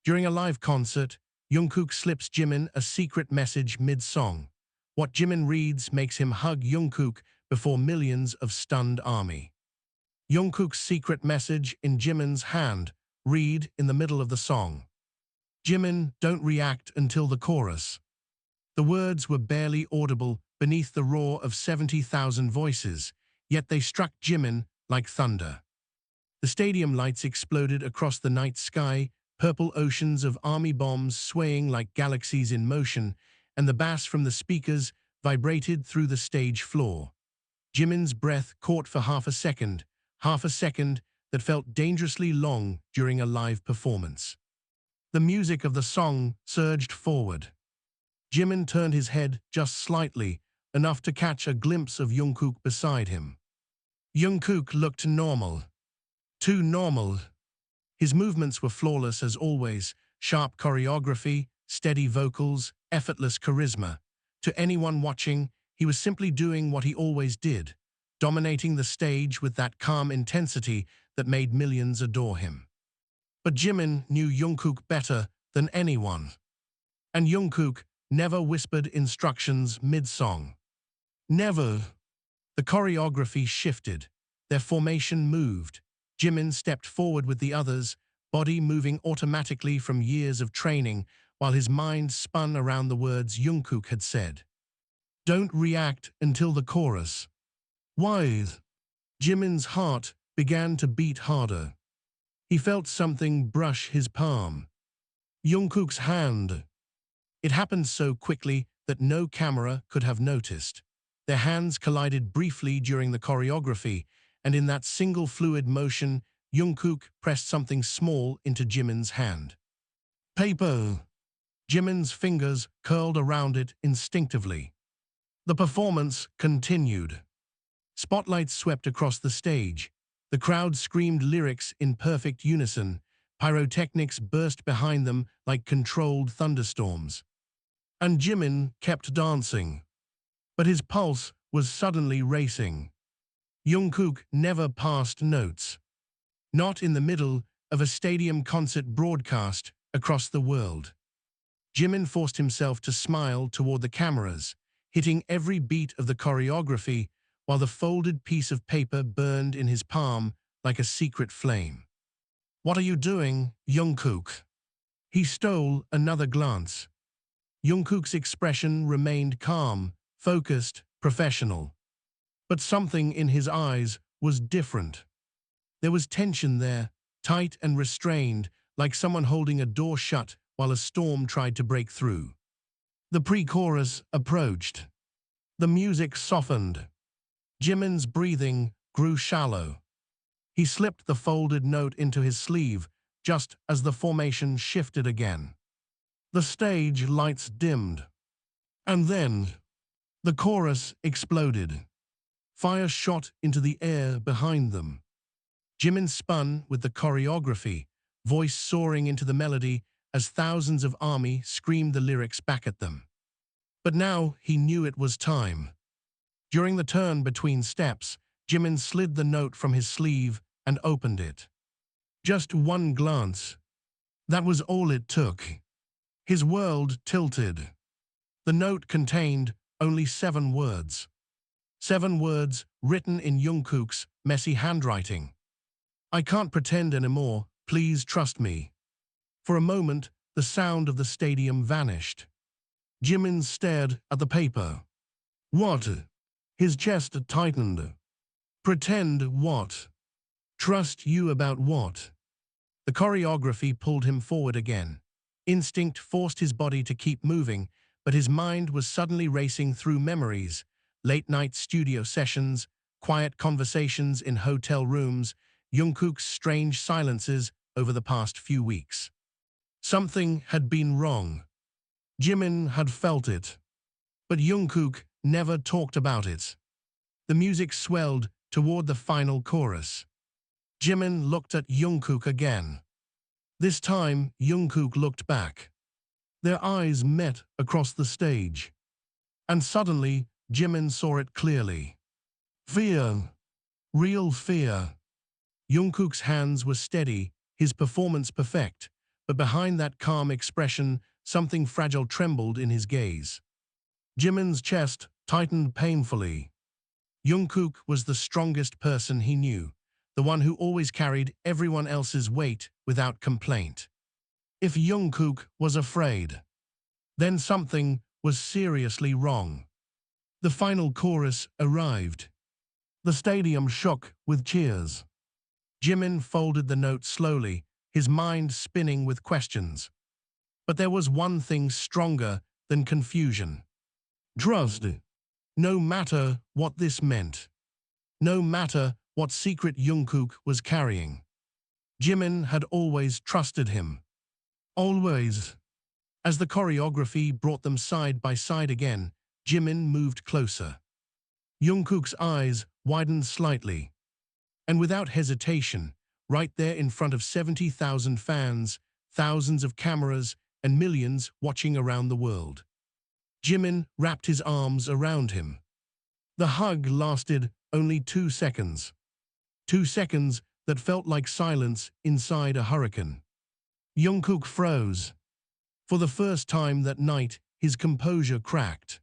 During a live concert, Jungkook slips Jimin a secret message mid-song. What Jimin reads makes him hug Jungkook before millions of stunned army. Jungkook's secret message in Jimin's hand, read in the middle of the song. Jimin, don't react until the chorus. The words were barely audible beneath the roar of 70,000 voices, yet they struck Jimin like thunder. The stadium lights exploded across the night sky, purple oceans of army bombs swaying like galaxies in motion, and the bass from the speakers vibrated through the stage floor. Jimin's breath caught for half a second that felt dangerously long during a live performance. The music of the song surged forward. Jimin turned his head just slightly, enough to catch a glimpse of Jungkook beside him. Jungkook looked normal. Too normal. His movements were flawless as always, sharp choreography, steady vocals, effortless charisma. To anyone watching, he was simply doing what he always did, dominating the stage with that calm intensity that made millions adore him. But Jimin knew Jungkook better than anyone. And Jungkook never whispered instructions mid-song. Never. The choreography shifted. Their formation moved. Jimin stepped forward with the others, body moving automatically from years of training, while his mind spun around the words Jungkook had said. Don't react until the chorus. Why? Jimin's heart began to beat harder. He felt something brush his palm. Jungkook's hand. It happened so quickly that no camera could have noticed. Their hands collided briefly during the choreography, and in that single fluid motion, Jungkook pressed something small into Jimin's hand. Paper. Jimin's fingers curled around it instinctively. The performance continued. Spotlights swept across the stage. The crowd screamed lyrics in perfect unison. Pyrotechnics burst behind them like controlled thunderstorms. And Jimin kept dancing. But his pulse was suddenly racing. Jungkook never passed notes. Not in the middle of a stadium concert broadcast across the world. Jimin forced himself to smile toward the cameras, hitting every beat of the choreography while the folded piece of paper burned in his palm like a secret flame. What are you doing, Jungkook? He stole another glance. Jungkook's expression remained calm, focused, professional. But something in his eyes was different. There was tension there, tight and restrained, like someone holding a door shut while a storm tried to break through. The pre-chorus approached. The music softened. Jimin's breathing grew shallow. He slipped the folded note into his sleeve just as the formation shifted again. The stage lights dimmed. And then, the chorus exploded. Fire shot into the air behind them. Jimin spun with the choreography, voice soaring into the melody as thousands of army screamed the lyrics back at them. But now he knew it was time. During the turn between steps, Jimin slid the note from his sleeve and opened it. Just one glance. That was all it took. His world tilted. The note contained only 7 words. 7 words written in Jungkook's messy handwriting. I can't pretend anymore, please trust me. For a moment, the sound of the stadium vanished. Jimin stared at the paper. What? His chest tightened. Pretend what? Trust you about what? The choreography pulled him forward again. Instinct forced his body to keep moving, but his mind was suddenly racing through memories, late-night studio sessions, quiet conversations in hotel rooms, Jungkook's strange silences over the past few weeks. Something had been wrong. Jimin had felt it. But Jungkook never talked about it. The music swelled toward the final chorus. Jimin looked at Jungkook again. This time, Jungkook looked back. Their eyes met across the stage. And suddenly, Jimin saw it clearly. Fear. Real fear. Jungkook's hands were steady, his performance perfect, but behind that calm expression, something fragile trembled in his gaze. Jimin's chest tightened painfully. Jungkook was the strongest person he knew, the one who always carried everyone else's weight without complaint. If Jungkook was afraid, then something was seriously wrong. The final chorus arrived. The stadium shook with cheers. Jimin folded the note slowly, his mind spinning with questions. But there was one thing stronger than confusion. Trust. No matter what this meant. No matter what secret Jungkook was carrying. Jimin had always trusted him. Always. As the choreography brought them side by side again, Jimin moved closer. Jungkook's eyes widened slightly. And without hesitation, right there in front of 70,000 fans, thousands of cameras, and millions watching around the world, Jimin wrapped his arms around him. The hug lasted only 2 seconds. 2 seconds that felt like silence inside a hurricane. Jungkook froze. For the first time that night, his composure cracked.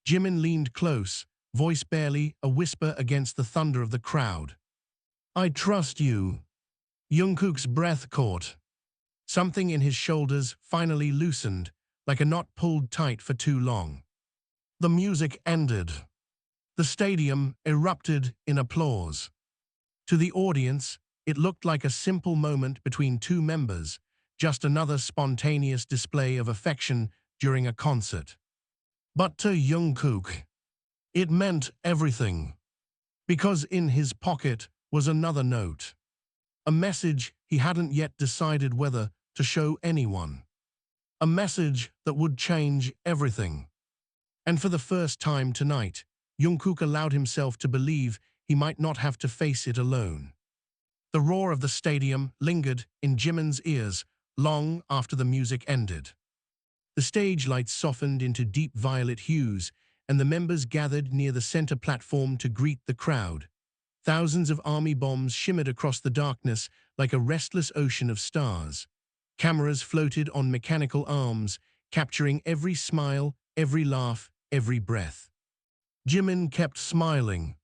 Jimin leaned close, voice barely a whisper against the thunder of the crowd. I trust you. Jungkook's breath caught. Something in his shoulders finally loosened, like a knot pulled tight for too long. The music ended. The stadium erupted in applause. To the audience, it looked like a simple moment between two members, just another spontaneous display of affection during a concert. But to Jungkook, it meant everything. Because in his pocket was another note. A message he hadn't yet decided whether to show anyone. A message that would change everything. And for the first time tonight, Jungkook allowed himself to believe he might not have to face it alone. The roar of the stadium lingered in Jimin's ears long after the music ended. The stage lights softened into deep violet hues, and the members gathered near the center platform to greet the crowd. Thousands of army bombs shimmered across the darkness like a restless ocean of stars. Cameras floated on mechanical arms, capturing every smile, every laugh, every breath. Jimin kept smiling,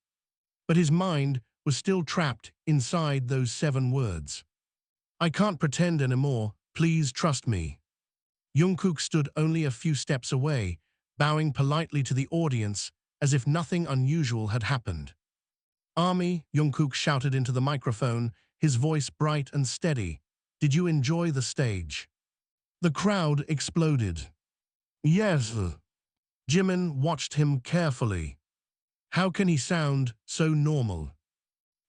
but his mind was still trapped inside those 7 words. I can't pretend anymore, please trust me. Jungkook stood only a few steps away, bowing politely to the audience as if nothing unusual had happened. Army, Jungkook shouted into the microphone, his voice bright and steady. Did you enjoy the stage? The crowd exploded. Yes. Jimin watched him carefully. How can he sound so normal?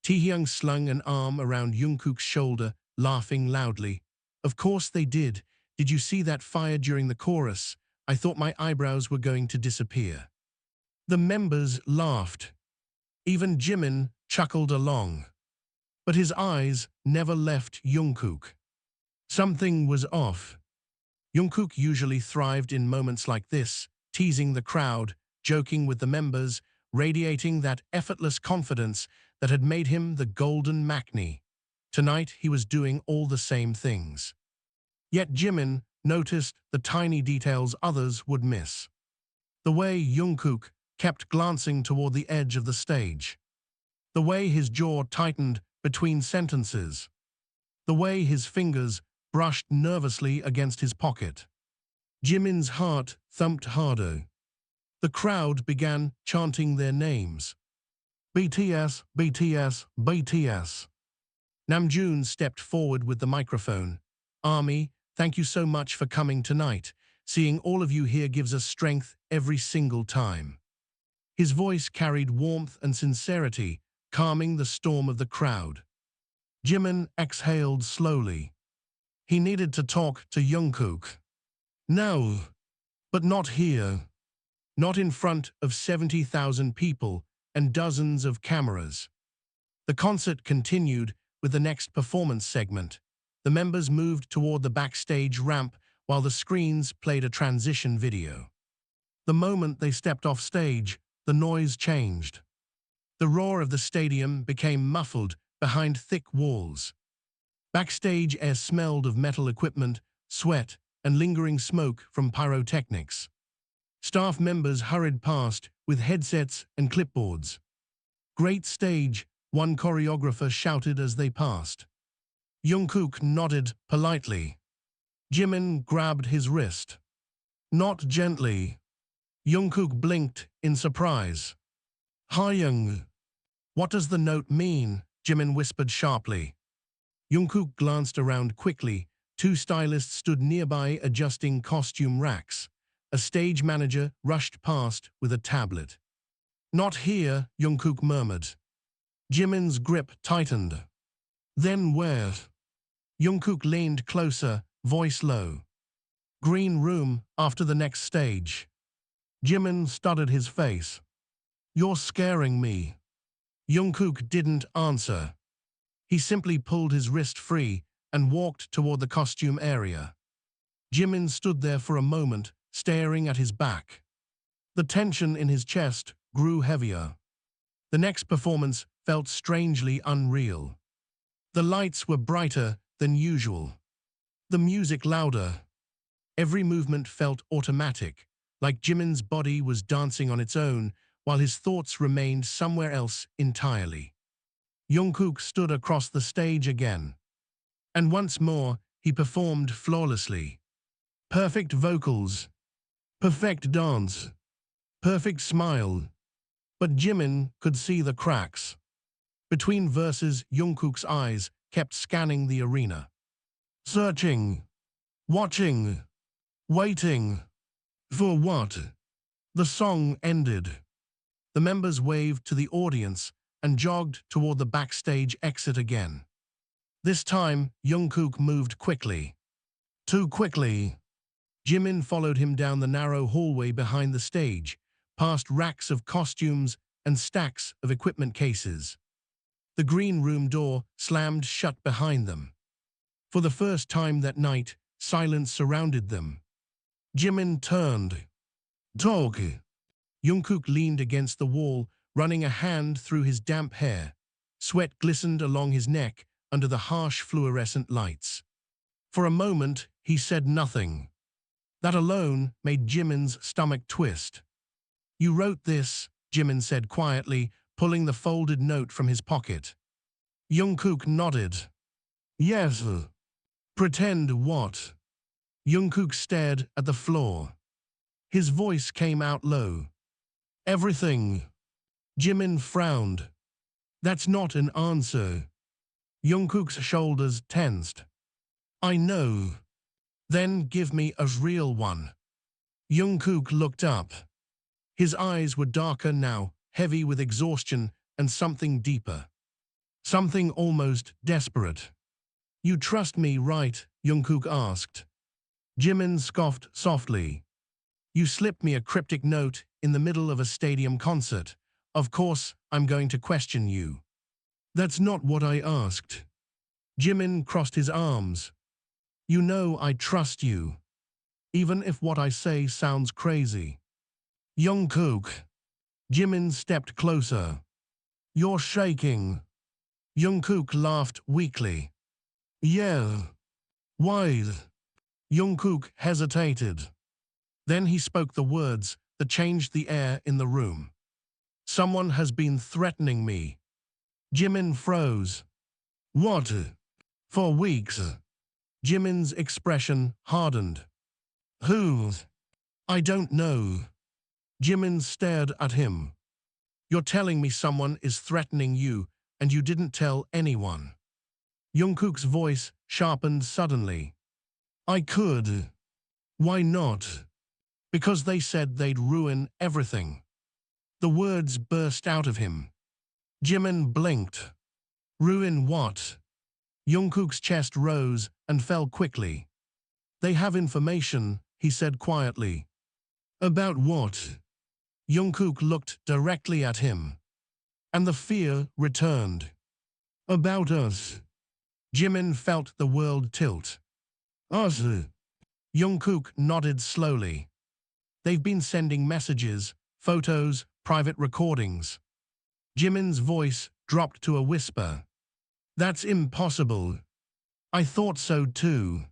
Taehyung slung an arm around Jungkook's shoulder, laughing loudly. Of course they did. Did you see that fire during the chorus? I thought my eyebrows were going to disappear. The members laughed. Even Jimin chuckled along. But his eyes never left Jungkook. Something was off. Jungkook usually thrived in moments like this, teasing the crowd, joking with the members, radiating that effortless confidence that had made him the golden Maknae. Tonight he was doing all the same things. Yet Jimin noticed the tiny details others would miss. The way Jungkook kept glancing toward the edge of the stage. The way his jaw tightened between sentences. The way his fingers brushed nervously against his pocket. Jimin's heart thumped harder. The crowd began chanting their names. BTS, BTS, BTS. Namjoon stepped forward with the microphone. Army, thank you so much for coming tonight. Seeing all of you here gives us strength every single time. His voice carried warmth and sincerity, calming the storm of the crowd. Jimin exhaled slowly. He needed to talk to Jungkook. No, but not here. Not in front of 70,000 people and dozens of cameras. The concert continued with the next performance segment. The members moved toward the backstage ramp while the screens played a transition video. The moment they stepped off stage, the noise changed. The roar of the stadium became muffled behind thick walls. Backstage, air smelled of metal equipment, sweat, and lingering smoke from pyrotechnics. Staff members hurried past with headsets and clipboards. "Great stage," one choreographer shouted as they passed. Jungkook nodded politely. Jimin grabbed his wrist. "Not gently." Jungkook blinked in surprise. "Hyung." "What does the note mean?" Jimin whispered sharply. Jungkook glanced around quickly. Two stylists stood nearby adjusting costume racks. A stage manager rushed past with a tablet. "Not here," Jungkook murmured. Jimin's grip tightened. "Then where?" Jungkook leaned closer, voice low. "Green room, after the next stage." Jimin studied his face. "You're scaring me." Jungkook didn't answer. He simply pulled his wrist free and walked toward the costume area. Jimin stood there for a moment, staring at his back. The tension in his chest grew heavier. The next performance felt strangely unreal. The lights were brighter than usual. The music louder. Every movement felt automatic, like Jimin's body was dancing on its own, while his thoughts remained somewhere else entirely. Jungkook stood across the stage again. And once more, he performed flawlessly. Perfect vocals. Perfect dance. Perfect smile. But Jimin could see the cracks. Between verses, Jungkook's eyes kept scanning the arena. Searching. Watching. Waiting. For what? The song ended. The members waved to the audience and jogged toward the backstage exit again. This time, Jungkook moved quickly. Too quickly. Jimin followed him down the narrow hallway behind the stage, past racks of costumes and stacks of equipment cases. The green room door slammed shut behind them. For the first time that night, silence surrounded them. Jimin turned. "Talk." Jungkook leaned against the wall, running a hand through his damp hair. Sweat glistened along his neck under the harsh fluorescent lights. For a moment, he said nothing. That alone made Jimin's stomach twist. "You wrote this," Jimin said quietly, pulling the folded note from his pocket. Jungkook nodded. "Yes." "Pretend what?" Jungkook stared at the floor. His voice came out low. "Everything." Jimin frowned. "That's not an answer." Jungkook's shoulders tensed. "I know." "Then give me a real one." Jungkook looked up. His eyes were darker now, heavy with exhaustion and something deeper. Something almost desperate. "You trust me, right?" Jungkook asked. Jimin scoffed softly. "You slipped me a cryptic note in the middle of a stadium concert. Of course, I'm going to question you." "That's not what I asked." Jimin crossed his arms. "You know I trust you, even if what I say sounds crazy." "Jungkook." Jimin stepped closer. "You're shaking." Jungkook laughed weakly. "Yeah." "Why?" Jungkook hesitated. Then he spoke the words that changed the air in the room. "Someone has been threatening me." Jimin froze. "What?" "For weeks." Jimin's expression hardened. "Who?" "I don't know." Jimin stared at him. "You're telling me someone is threatening you and you didn't tell anyone." Jungkook's voice sharpened suddenly. "I could." "Why not?" "Because they said they'd ruin everything." The words burst out of him. Jimin blinked. "Ruin what?" Jungkook's chest rose and fell quickly. "They have information," he said quietly. "About what?" Jungkook looked directly at him. And the fear returned. "About us." Jimin felt the world tilt. "Us?" Jungkook nodded slowly. "They've been sending messages, photos, private recordings." Jimin's voice dropped to a whisper. "That's impossible." I thought so too.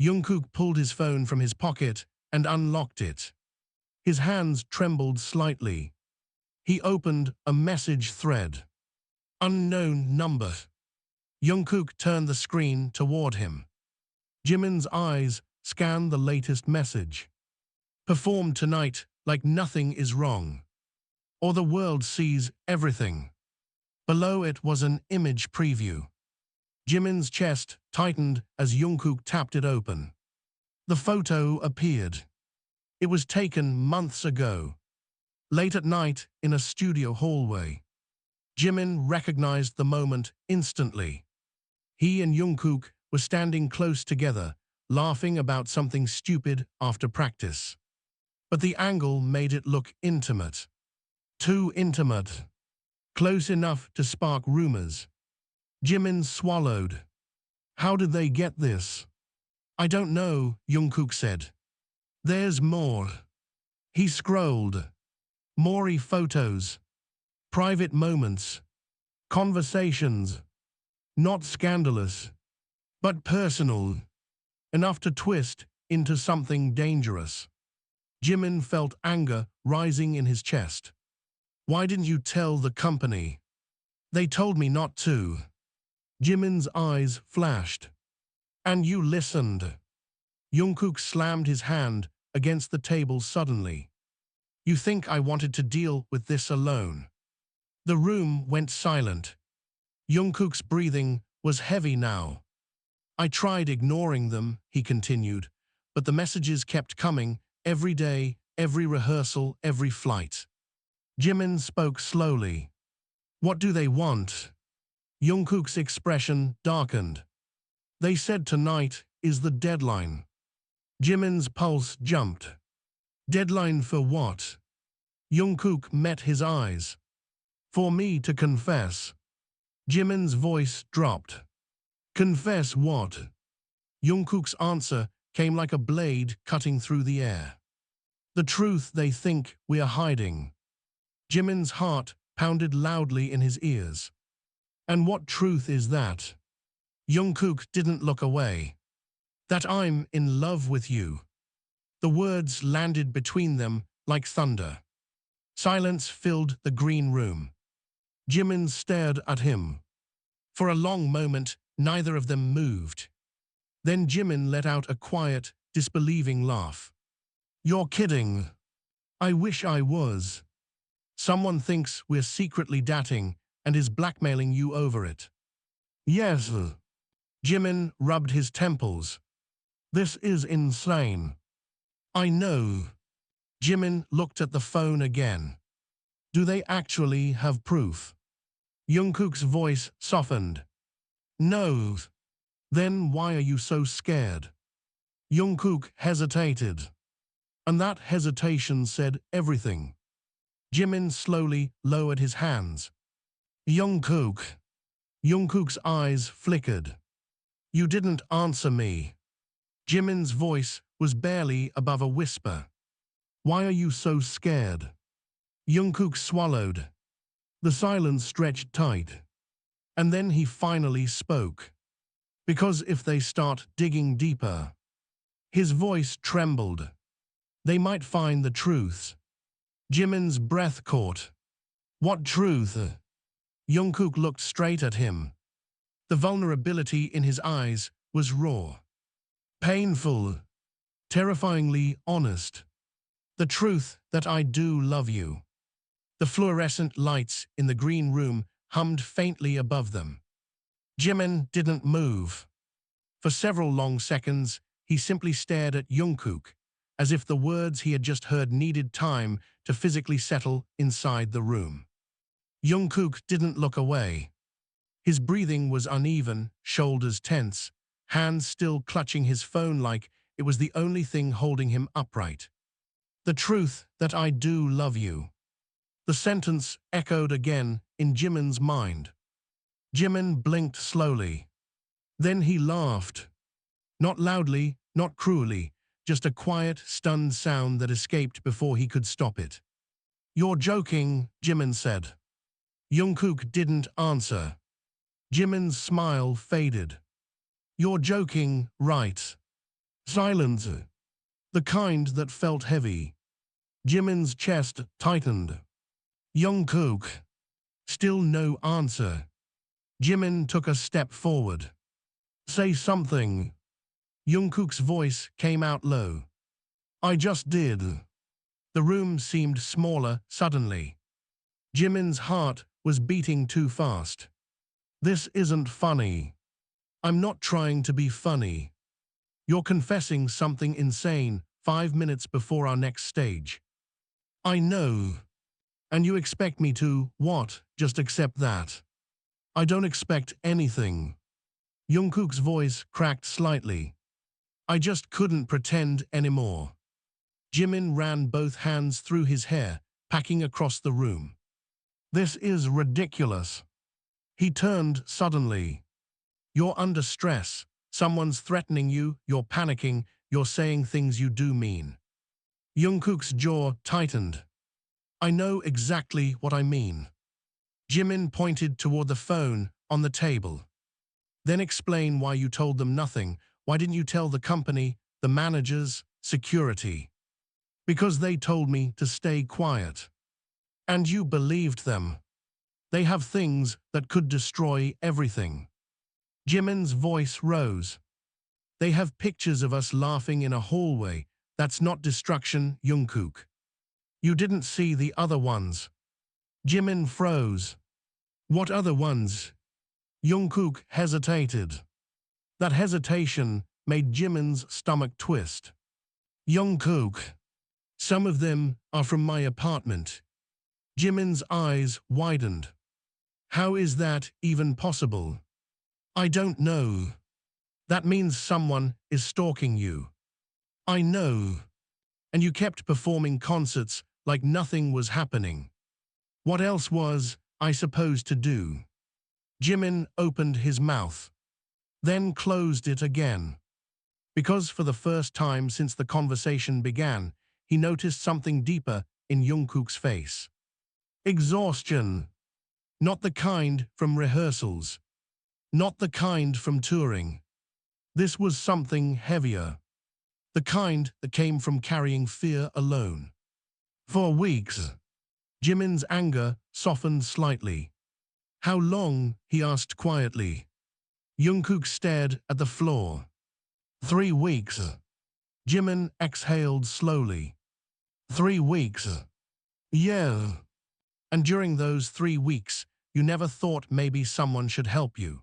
Jungkook pulled his phone from his pocket and unlocked it. His hands trembled slightly. He opened a message thread. Unknown number. Jungkook turned the screen toward him. Jimin's eyes scanned the latest message. Perform tonight like nothing is wrong, or the world sees everything. Below it was an image preview. Jimin's chest tightened as Jungkook tapped it open. The photo appeared. It was taken months ago, late at night in a studio hallway. Jimin recognized the moment instantly. He and Jungkook were standing close together, laughing about something stupid after practice. But the angle made it look intimate. Too intimate. Close enough to spark rumors. Jimin swallowed. How did they get this? I don't know, Jungkook said. There's more. He scrolled. More photos. Private moments. Conversations. Not scandalous, but personal. Enough to twist into something dangerous. Jimin felt anger rising in his chest. Why didn't you tell the company? They told me not to. Jimin's eyes flashed. And you listened. Jungkook slammed his hand against the table suddenly. You think I wanted to deal with this alone? The room went silent. Jungkook's breathing was heavy now. I tried ignoring them, he continued, but the messages kept coming, every day, every rehearsal, every flight. Jimin spoke slowly. What do they want? Jungkook's expression darkened. They said tonight is the deadline. Jimin's pulse jumped. Deadline for what? Jungkook met his eyes. For me to confess. Jimin's voice dropped. Confess what? Jungkook's answer came like a blade cutting through the air. The truth they think we are hiding. Jimin's heart pounded loudly in his ears. And what truth is that? Jungkook didn't look away. That I'm in love with you. The words landed between them like thunder. Silence filled the green room. Jimin stared at him. For a long moment, neither of them moved. Then Jimin let out a quiet, disbelieving laugh. You're kidding. I wish I was. Someone thinks we're secretly dating and is blackmailing you over it. Yes. Jimin rubbed his temples. This is insane. I know. Jimin looked at the phone again. Do they actually have proof? Jungkook's voice softened. No. Then why are you so scared? Jungkook hesitated. And that hesitation said everything. Jimin slowly lowered his hands. Jungkook. Jungkook's eyes flickered. You didn't answer me. Jimin's voice was barely above a whisper. Why are you so scared? Jungkook swallowed. The silence stretched tight. And then he finally spoke. Because if they start digging deeper. His voice trembled. They might find the truth. Jimin's breath caught. What truth? Jungkook looked straight at him. The vulnerability in his eyes was raw. Painful. Terrifyingly honest. The truth that I do love you. The fluorescent lights in the green room hummed faintly above them. Jimin didn't move. For several long seconds, he simply stared at Jungkook, as if the words he had just heard needed time to physically settle inside the room. Jungkook didn't look away. His breathing was uneven, shoulders tense, hands still clutching his phone like it was the only thing holding him upright. The truth that I do love you. The sentence echoed again in Jimin's mind. Jimin blinked slowly. Then he laughed. Not loudly, not cruelly, just a quiet, stunned sound that escaped before he could stop it. You're joking, Jimin said. Jungkook didn't answer. Jimin's smile faded. You're joking, right? Silence. The kind that felt heavy. Jimin's chest tightened. Jungkook. Still no answer. Jimin took a step forward. Say something. Jungkook's voice came out low. I just did. The room seemed smaller suddenly. Jimin's heart was beating too fast. This isn't funny. I'm not trying to be funny. You're confessing something insane 5 minutes before our next stage. I know. And you expect me to, what, just accept that? I don't expect anything. Jungkook's voice cracked slightly. I just couldn't pretend anymore. Jimin ran both hands through his hair, packing across the room. This is ridiculous. He turned suddenly. You're under stress. Someone's threatening you, you're panicking, you're saying things you do mean. Jungkook's jaw tightened. I know exactly what I mean. Jimin pointed toward the phone on the table. Then explain why you told them nothing. Why didn't you tell the company, the managers, security? Because they told me to stay quiet. And you believed them. They have things that could destroy everything. Jimin's voice rose. They have pictures of us laughing in a hallway. That's not destruction, Jungkook. You didn't see the other ones. Jimin froze. What other ones? Jungkook hesitated. That hesitation made Jimin's stomach twist. Jungkook. Some of them are from my apartment. Jimin's eyes widened. How is that even possible? I don't know. That means someone is stalking you. I know. And you kept performing concerts like nothing was happening. What else was I supposed to do? Jimin opened his mouth, then closed it again. Because for the first time since the conversation began, he noticed something deeper in Jungkook's face. Exhaustion. Not the kind from rehearsals. Not the kind from touring. This was something heavier. The kind that came from carrying fear alone. For weeks, Jimin's anger softened slightly. How long? He asked quietly. Jungkook stared at the floor. 3 weeks. Jimin exhaled slowly. 3 weeks. Yeah. And during those 3 weeks, you never thought maybe someone should help you.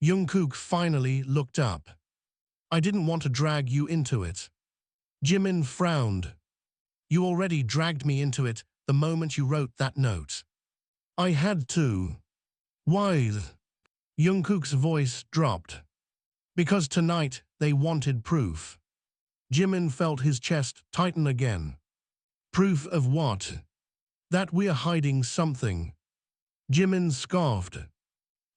Jungkook finally looked up. I didn't want to drag you into it. Jimin frowned. You already dragged me into it the moment you wrote that note. I had to. Why? Jungkook's voice dropped. Because tonight they wanted proof. Jimin felt his chest tighten again. Proof of what? That we're hiding something. Jimin scoffed.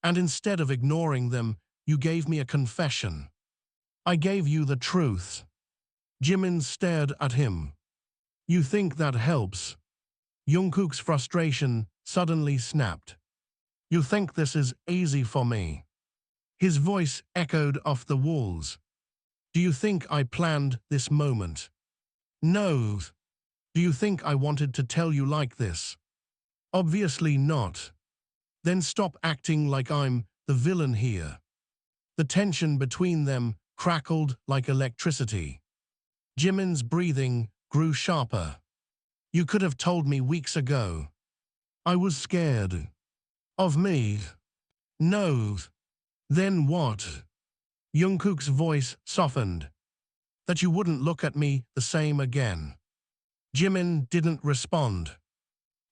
And instead of ignoring them, you gave me a confession. I gave you the truth. Jimin stared at him. You think that helps? Jungkook's frustration suddenly snapped. You think this is easy for me? His voice echoed off the walls. Do you think I planned this moment? No. Do you think I wanted to tell you like this? Obviously not. Then stop acting like I'm the villain here. The tension between them crackled like electricity. Jimin's breathing grew sharper. You could have told me weeks ago. I was scared. Of me. No. Then what? Jungkook's voice softened. That you wouldn't look at me the same again. Jimin didn't respond.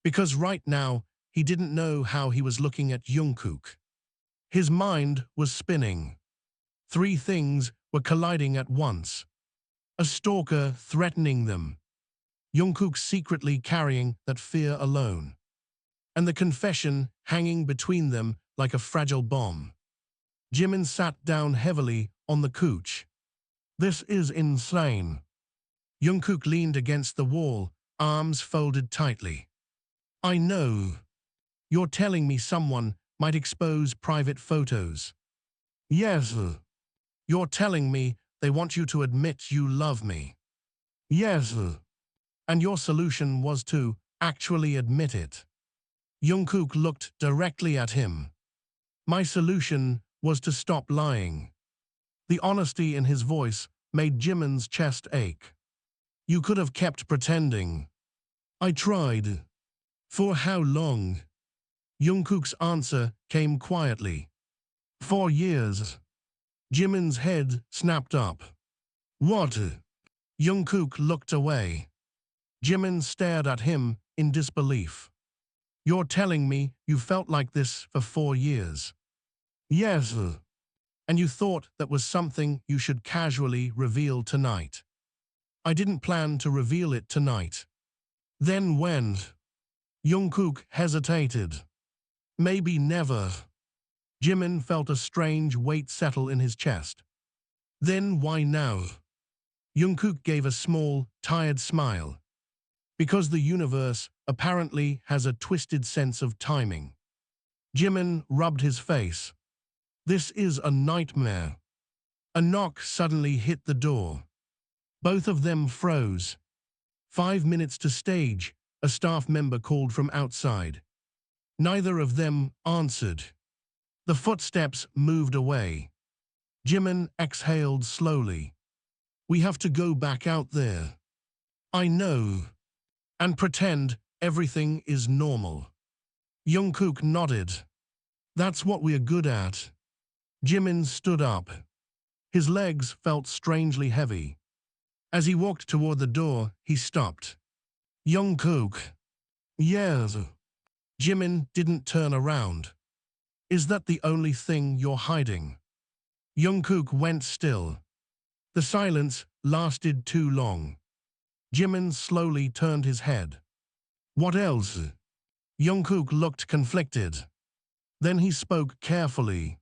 Because right now, he didn't know how he was looking at Jungkook. His mind was spinning. 3 things were colliding at once. A stalker threatening them. Jungkook secretly carrying that fear alone. And the confession hanging between them like a fragile bomb. Jimin sat down heavily on the couch. This is insane. Jungkook leaned against the wall, arms folded tightly. I know. You're telling me someone might expose private photos. Yes. You're telling me they want you to admit you love me. Yes. And your solution was to actually admit it. Jungkook looked directly at him. My solution was to stop lying. The honesty in his voice made Jimin's chest ache. You could have kept pretending. I tried. For how long? Jungkook's answer came quietly. 4 years. Jimin's head snapped up. What? Jungkook looked away. Jimin stared at him in disbelief. You're telling me you felt like this for 4 years? Yes. And you thought that was something you should casually reveal tonight. I didn't plan to reveal it tonight. Then when? Jungkook hesitated. Maybe never. Jimin felt a strange weight settle in his chest. Then why now? Jungkook gave a small, tired smile. Because the universe apparently has a twisted sense of timing. Jimin rubbed his face. This is a nightmare. A knock suddenly hit the door. Both of them froze. 5 minutes to stage, a staff member called from outside. Neither of them answered. The footsteps moved away. Jimin exhaled slowly. We have to go back out there. I know. And pretend everything is normal. Jungkook nodded. That's what we're good at. Jimin stood up. His legs felt strangely heavy. As he walked toward the door, he stopped. Jungkook. Yes. Jimin didn't turn around. Is that the only thing you're hiding? Jungkook went still. The silence lasted too long. Jimin slowly turned his head. What else? Jungkook looked conflicted. Then he spoke carefully.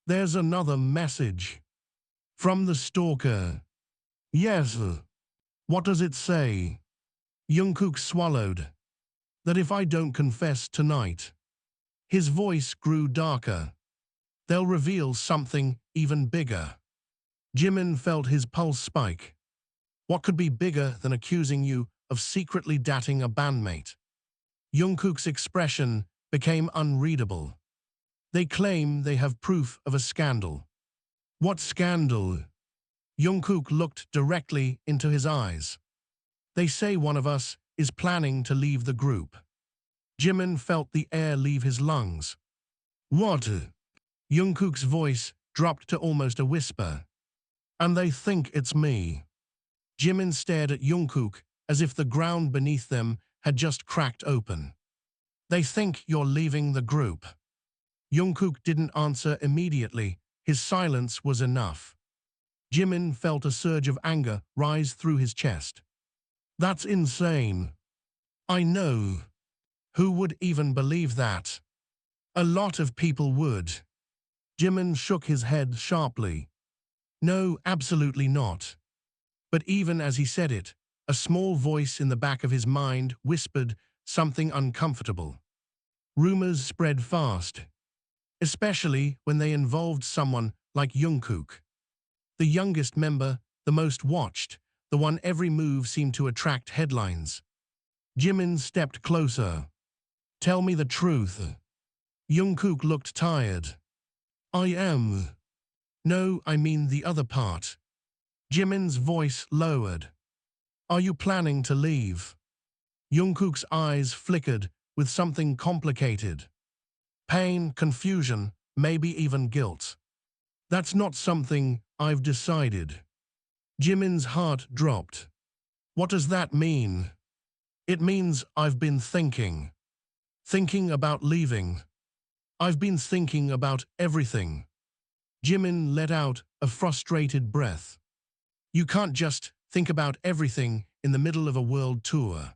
There's another message. From the stalker. Yes. What does it say? Jungkook swallowed. That if I don't confess tonight. His voice grew darker. They'll reveal something even bigger. Jimin felt his pulse spike. What could be bigger than accusing you of secretly dating a bandmate? Jungkook's expression became unreadable. They claim they have proof of a scandal. What scandal? Jungkook looked directly into his eyes. They say one of us is planning to leave the group. Jimin felt the air leave his lungs. What? Jungkook's voice dropped to almost a whisper. And they think it's me. Jimin stared at Jungkook as if the ground beneath them had just cracked open. They think you're leaving the group. Jungkook didn't answer immediately. His silence was enough. Jimin felt a surge of anger rise through his chest. That's insane. I know. Who would even believe that? A lot of people would. Jimin shook his head sharply. No, absolutely not. But even as he said it, a small voice in the back of his mind whispered something uncomfortable. Rumors spread fast, especially when they involved someone like Jungkook. The youngest member, the most watched, the one every move seemed to attract headlines. Jimin stepped closer. Tell me the truth. Jungkook looked tired. I am. No, I mean the other part. Jimin's voice lowered. Are you planning to leave? Jungkook's eyes flickered with something complicated. Pain, confusion, maybe even guilt. That's not something I've decided. Jimin's heart dropped. What does that mean? It means I've been thinking. Thinking about leaving. I've been thinking about everything. Jimin let out a frustrated breath. You can't just think about everything in the middle of a world tour.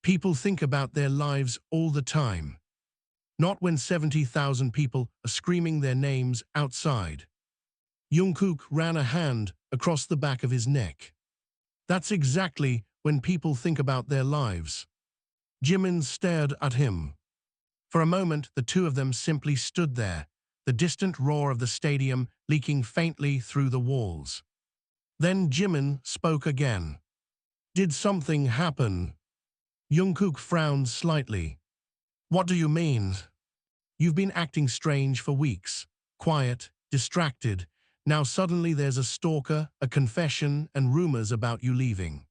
People think about their lives all the time. Not when 70,000 people are screaming their names outside. Jungkook ran a hand across the back of his neck. That's exactly when people think about their lives. Jimin stared at him. For a moment, the two of them simply stood there, the distant roar of the stadium leaking faintly through the walls. Then Jimin spoke again. Did something happen? Jungkook frowned slightly. What do you mean? You've been acting strange for weeks. Quiet, distracted. Now suddenly there's a stalker, a confession, and rumors about you leaving.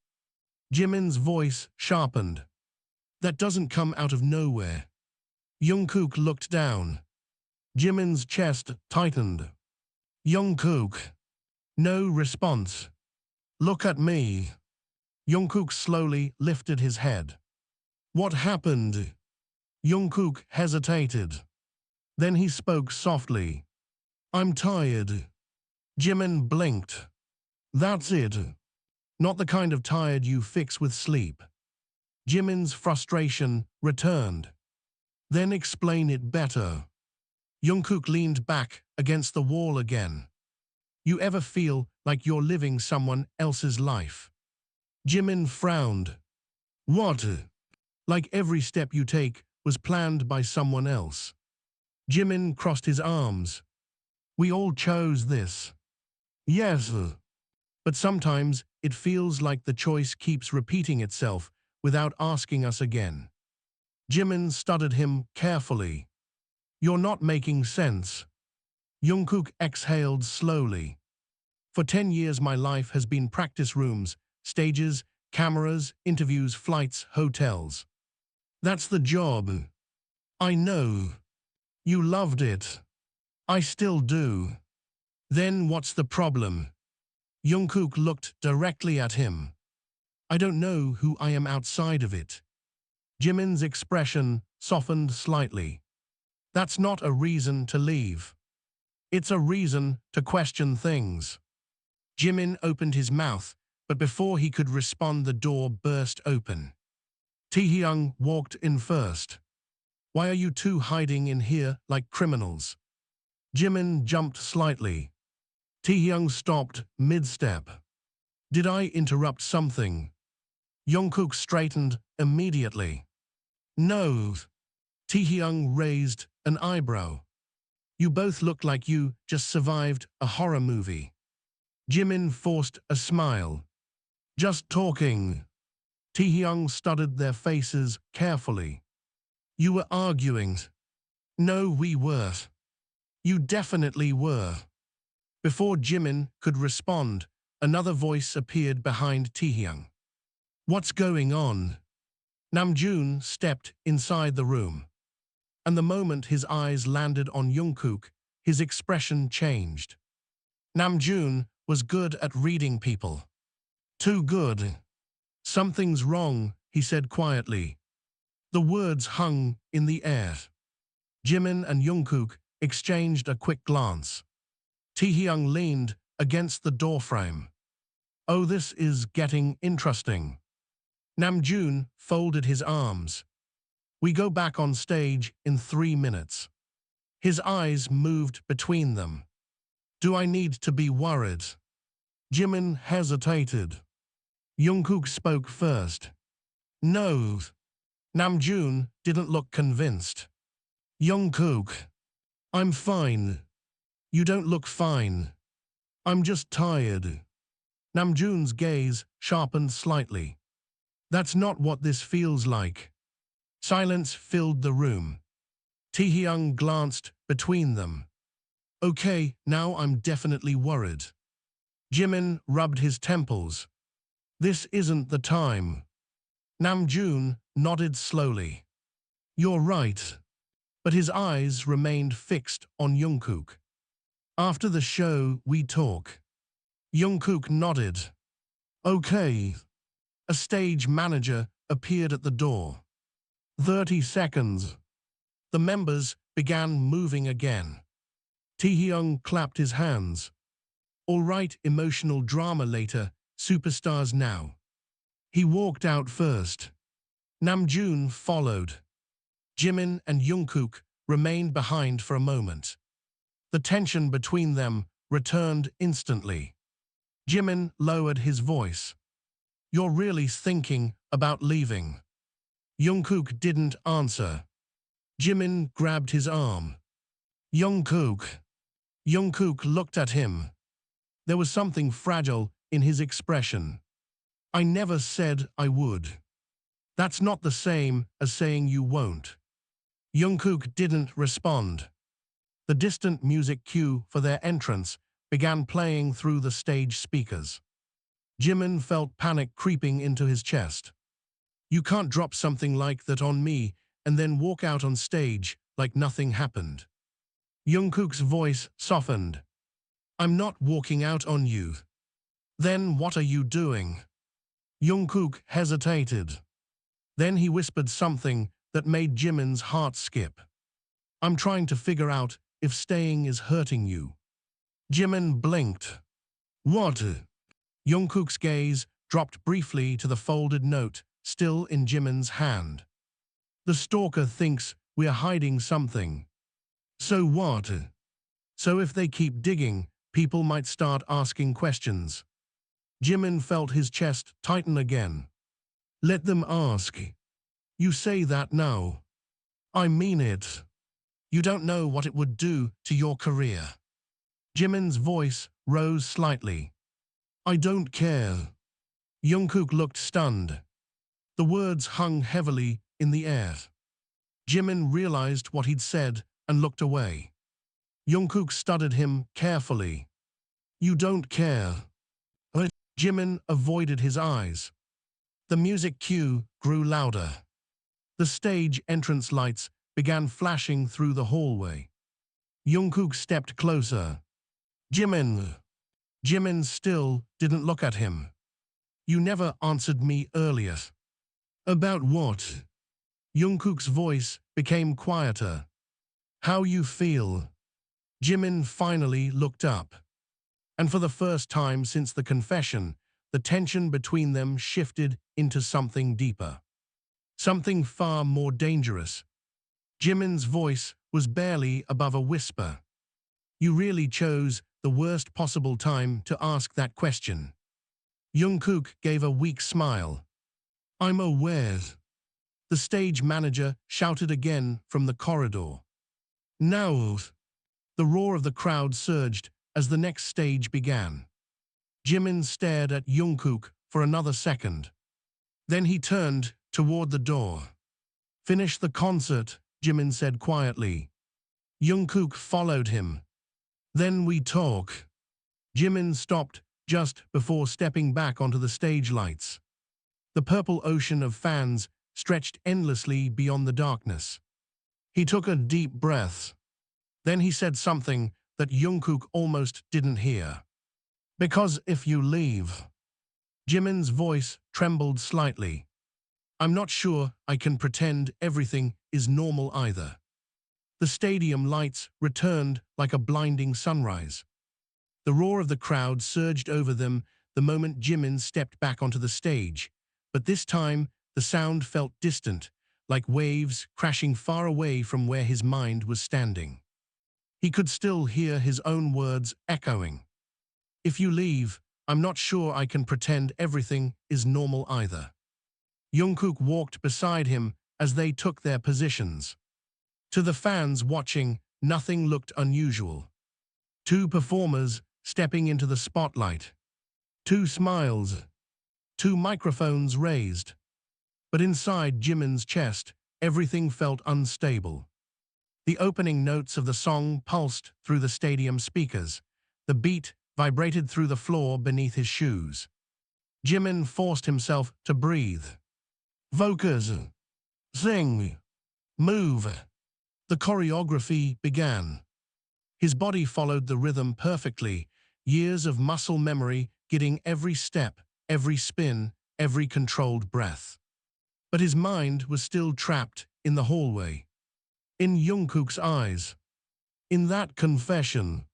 Jimin's voice sharpened. That doesn't come out of nowhere. Jungkook looked down. Jimin's chest tightened. Jungkook. No response. Look at me. Jungkook slowly lifted his head. What happened? Jungkook hesitated. Then he spoke softly. I'm tired. Jimin blinked. That's it. Not the kind of tired you fix with sleep. Jimin's frustration returned. Then explain it better. Jungkook leaned back against the wall again. You ever feel like you're living someone else's life? Jimin frowned. What? Like every step you take was planned by someone else. Jimin crossed his arms. We all chose this. Yes, but sometimes it feels like the choice keeps repeating itself without asking us again. Jimin studied him carefully. You're not making sense. Jungkook exhaled slowly. For 10 years my life has been practice rooms, stages, cameras, interviews, flights, hotels. That's the job. I know. You loved it. I still do. Then what's the problem? Jungkook looked directly at him. I don't know who I am outside of it. Jimin's expression softened slightly. That's not a reason to leave. It's a reason to question things. Jimin opened his mouth, but before he could respond the door burst open. Taehyung walked in first. Why are you two hiding in here like criminals? Jimin jumped slightly. Taehyung stopped mid-step. Did I interrupt something? Jungkook straightened immediately. No. Taehyung raised an eyebrow. You both look like you just survived a horror movie. Jimin forced a smile. Just talking. Taehyung studied their faces carefully. You were arguing. No, we weren't. You definitely were. Before Jimin could respond, another voice appeared behind Taehyung. What's going on? Namjoon stepped inside the room. And the moment his eyes landed on Jungkook, his expression changed. Namjoon was good at reading people. Too good. Something's wrong, he said quietly. The words hung in the air. Jimin and Jungkook exchanged a quick glance. Taehyung leaned against the doorframe. Oh, this is getting interesting. Namjoon folded his arms. We go back on stage in 3 minutes. His eyes moved between them. Do I need to be worried? Jimin hesitated. Jungkook spoke first. No. Namjoon didn't look convinced. Jungkook. I'm fine. You don't look fine. I'm just tired. Namjoon's gaze sharpened slightly. That's not what this feels like. Silence filled the room. Taehyung glanced between them. Okay, now I'm definitely worried. Jimin rubbed his temples. This isn't the time. Namjoon nodded slowly. You're right. But his eyes remained fixed on Jungkook. After the show, we talk. Jungkook nodded. Okay. A stage manager appeared at the door. 30 seconds. The members began moving again. Taehyung clapped his hands. All right, emotional drama later, superstars now. He walked out first. Namjoon followed. Jimin and Jungkook remained behind for a moment. The tension between them returned instantly. Jimin lowered his voice. You're really thinking about leaving? Jungkook didn't answer. Jimin grabbed his arm. Jungkook. Jungkook looked at him. There was something fragile in his expression. I never said I would. That's not the same as saying you won't. Jungkook didn't respond. The distant music cue for their entrance began playing through the stage speakers. Jimin felt panic creeping into his chest. You can't drop something like that on me and then walk out on stage like nothing happened. Jungkook's voice softened. I'm not walking out on you. Then what are you doing? Jungkook hesitated. Then he whispered something that made Jimin's heart skip. I'm trying to figure out if staying is hurting you. Jimin blinked. What? Jungkook's gaze dropped briefly to the folded note still in Jimin's hand. The stalker thinks we're hiding something. So what? So if they keep digging, people might start asking questions. Jimin felt his chest tighten again. Let them ask. You say that now. I mean it. You don't know what it would do to your career. Jimin's voice rose slightly. I don't care. Jungkook looked stunned. The words hung heavily in the air. Jimin realized what he'd said and looked away. Jungkook studied him carefully. You don't care. But Jimin avoided his eyes. The music cue grew louder. The stage entrance lights began flashing through the hallway. Jungkook stepped closer. Jimin. Jimin still didn't look at him. You never answered me earlier. About what? Jungkook's voice became quieter. How you feel? Jimin finally looked up. And for the first time since the confession, the tension between them shifted into something deeper. Something far more dangerous. Jimin's voice was barely above a whisper. You really chose the worst possible time to ask that question. Jungkook gave a weak smile. I'm aware. The stage manager shouted again from the corridor. Now. The roar of the crowd surged as the next stage began. Jimin stared at Jungkook for another second. Then he turned toward the door. Finish the concert, Jimin said quietly. Jungkook followed him. Then we talk. Jimin stopped just before stepping back onto the stage lights. The purple ocean of fans stretched endlessly beyond the darkness. He took a deep breath. Then he said something that Jungkook almost didn't hear. Because if you leave. Jimin's voice trembled slightly. I'm not sure I can pretend everything is normal either. The stadium lights returned like a blinding sunrise. The roar of the crowd surged over them the moment Jimin stepped back onto the stage, but this time the sound felt distant, like waves crashing far away from where his mind was standing. He could still hear his own words echoing. If you leave, I'm not sure I can pretend everything is normal either. Jungkook walked beside him as they took their positions. To the fans watching, nothing looked unusual. Two performers stepping into the spotlight. Two smiles. Two microphones raised. But inside Jimin's chest, everything felt unstable. The opening notes of the song pulsed through the stadium speakers. The beat vibrated through the floor beneath his shoes. Jimin forced himself to breathe. Vocals. Sing. Move. The choreography began. His body followed the rhythm perfectly, years of muscle memory getting every step, every spin, every controlled breath. But his mind was still trapped in the hallway. In Jungkook's eyes. In that confession.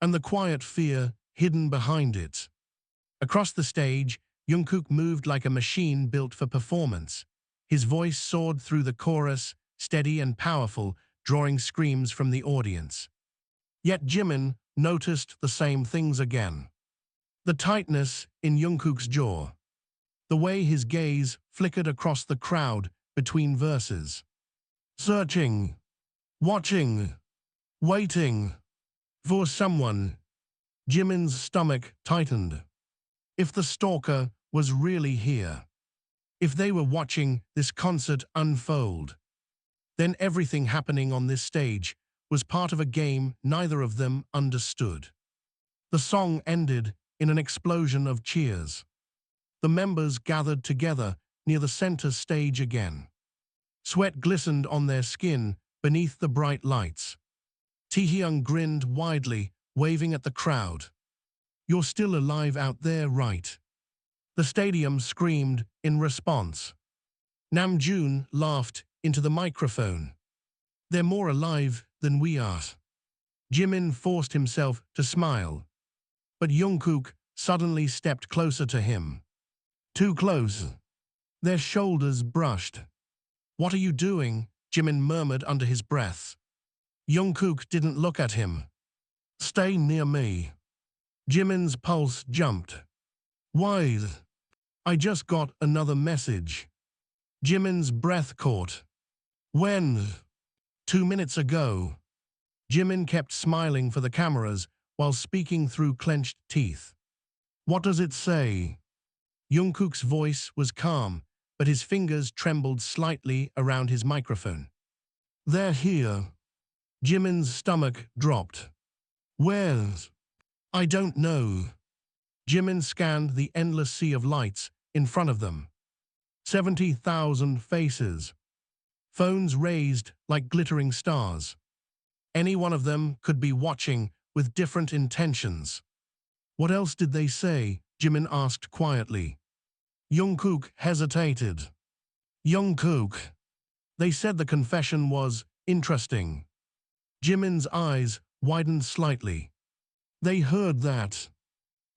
And the quiet fear hidden behind it. Across the stage, Jungkook moved like a machine built for performance. His voice soared through the chorus, steady and powerful, drawing screams from the audience. Yet Jimin noticed the same things again. The tightness in Jungkook's jaw. The way his gaze flickered across the crowd between verses. Searching. Watching. waiting for someone. Jimin's stomach tightened. If the stalker was really here, if they were watching this concert unfold, then everything happening on this stage was part of a game neither of them understood. The song ended in an explosion of cheers. The members gathered together near the center stage again. Sweat glistened on their skin beneath the bright lights. Taehyung grinned widely, waving at the crowd. "You're still alive out there, right?" The stadium screamed in response. Namjoon laughed into the microphone. "They're more alive than we are." Jimin forced himself to smile. But Jungkook suddenly stepped closer to him. Too close. Their shoulders brushed. "What are you doing?" Jimin murmured under his breath. Jungkook didn't look at him. "Stay near me." Jimin's pulse jumped. "Why? I just got another message." Jimin's breath caught. "When?" "2 minutes ago." Jimin kept smiling for the cameras while speaking through clenched teeth. "What does it say?" Jungkook's voice was calm, but his fingers trembled slightly around his microphone. "They're here." Jimin's stomach dropped. "Where?" "I don't know." Jimin scanned the endless sea of lights in front of them. 70,000 faces. Phones raised like glittering stars. Any one of them could be watching with different intentions. "What else did they say?" Jimin asked quietly. Jungkook hesitated. "Jungkook." "They said the confession was interesting." Jimin's eyes widened slightly. "They heard that.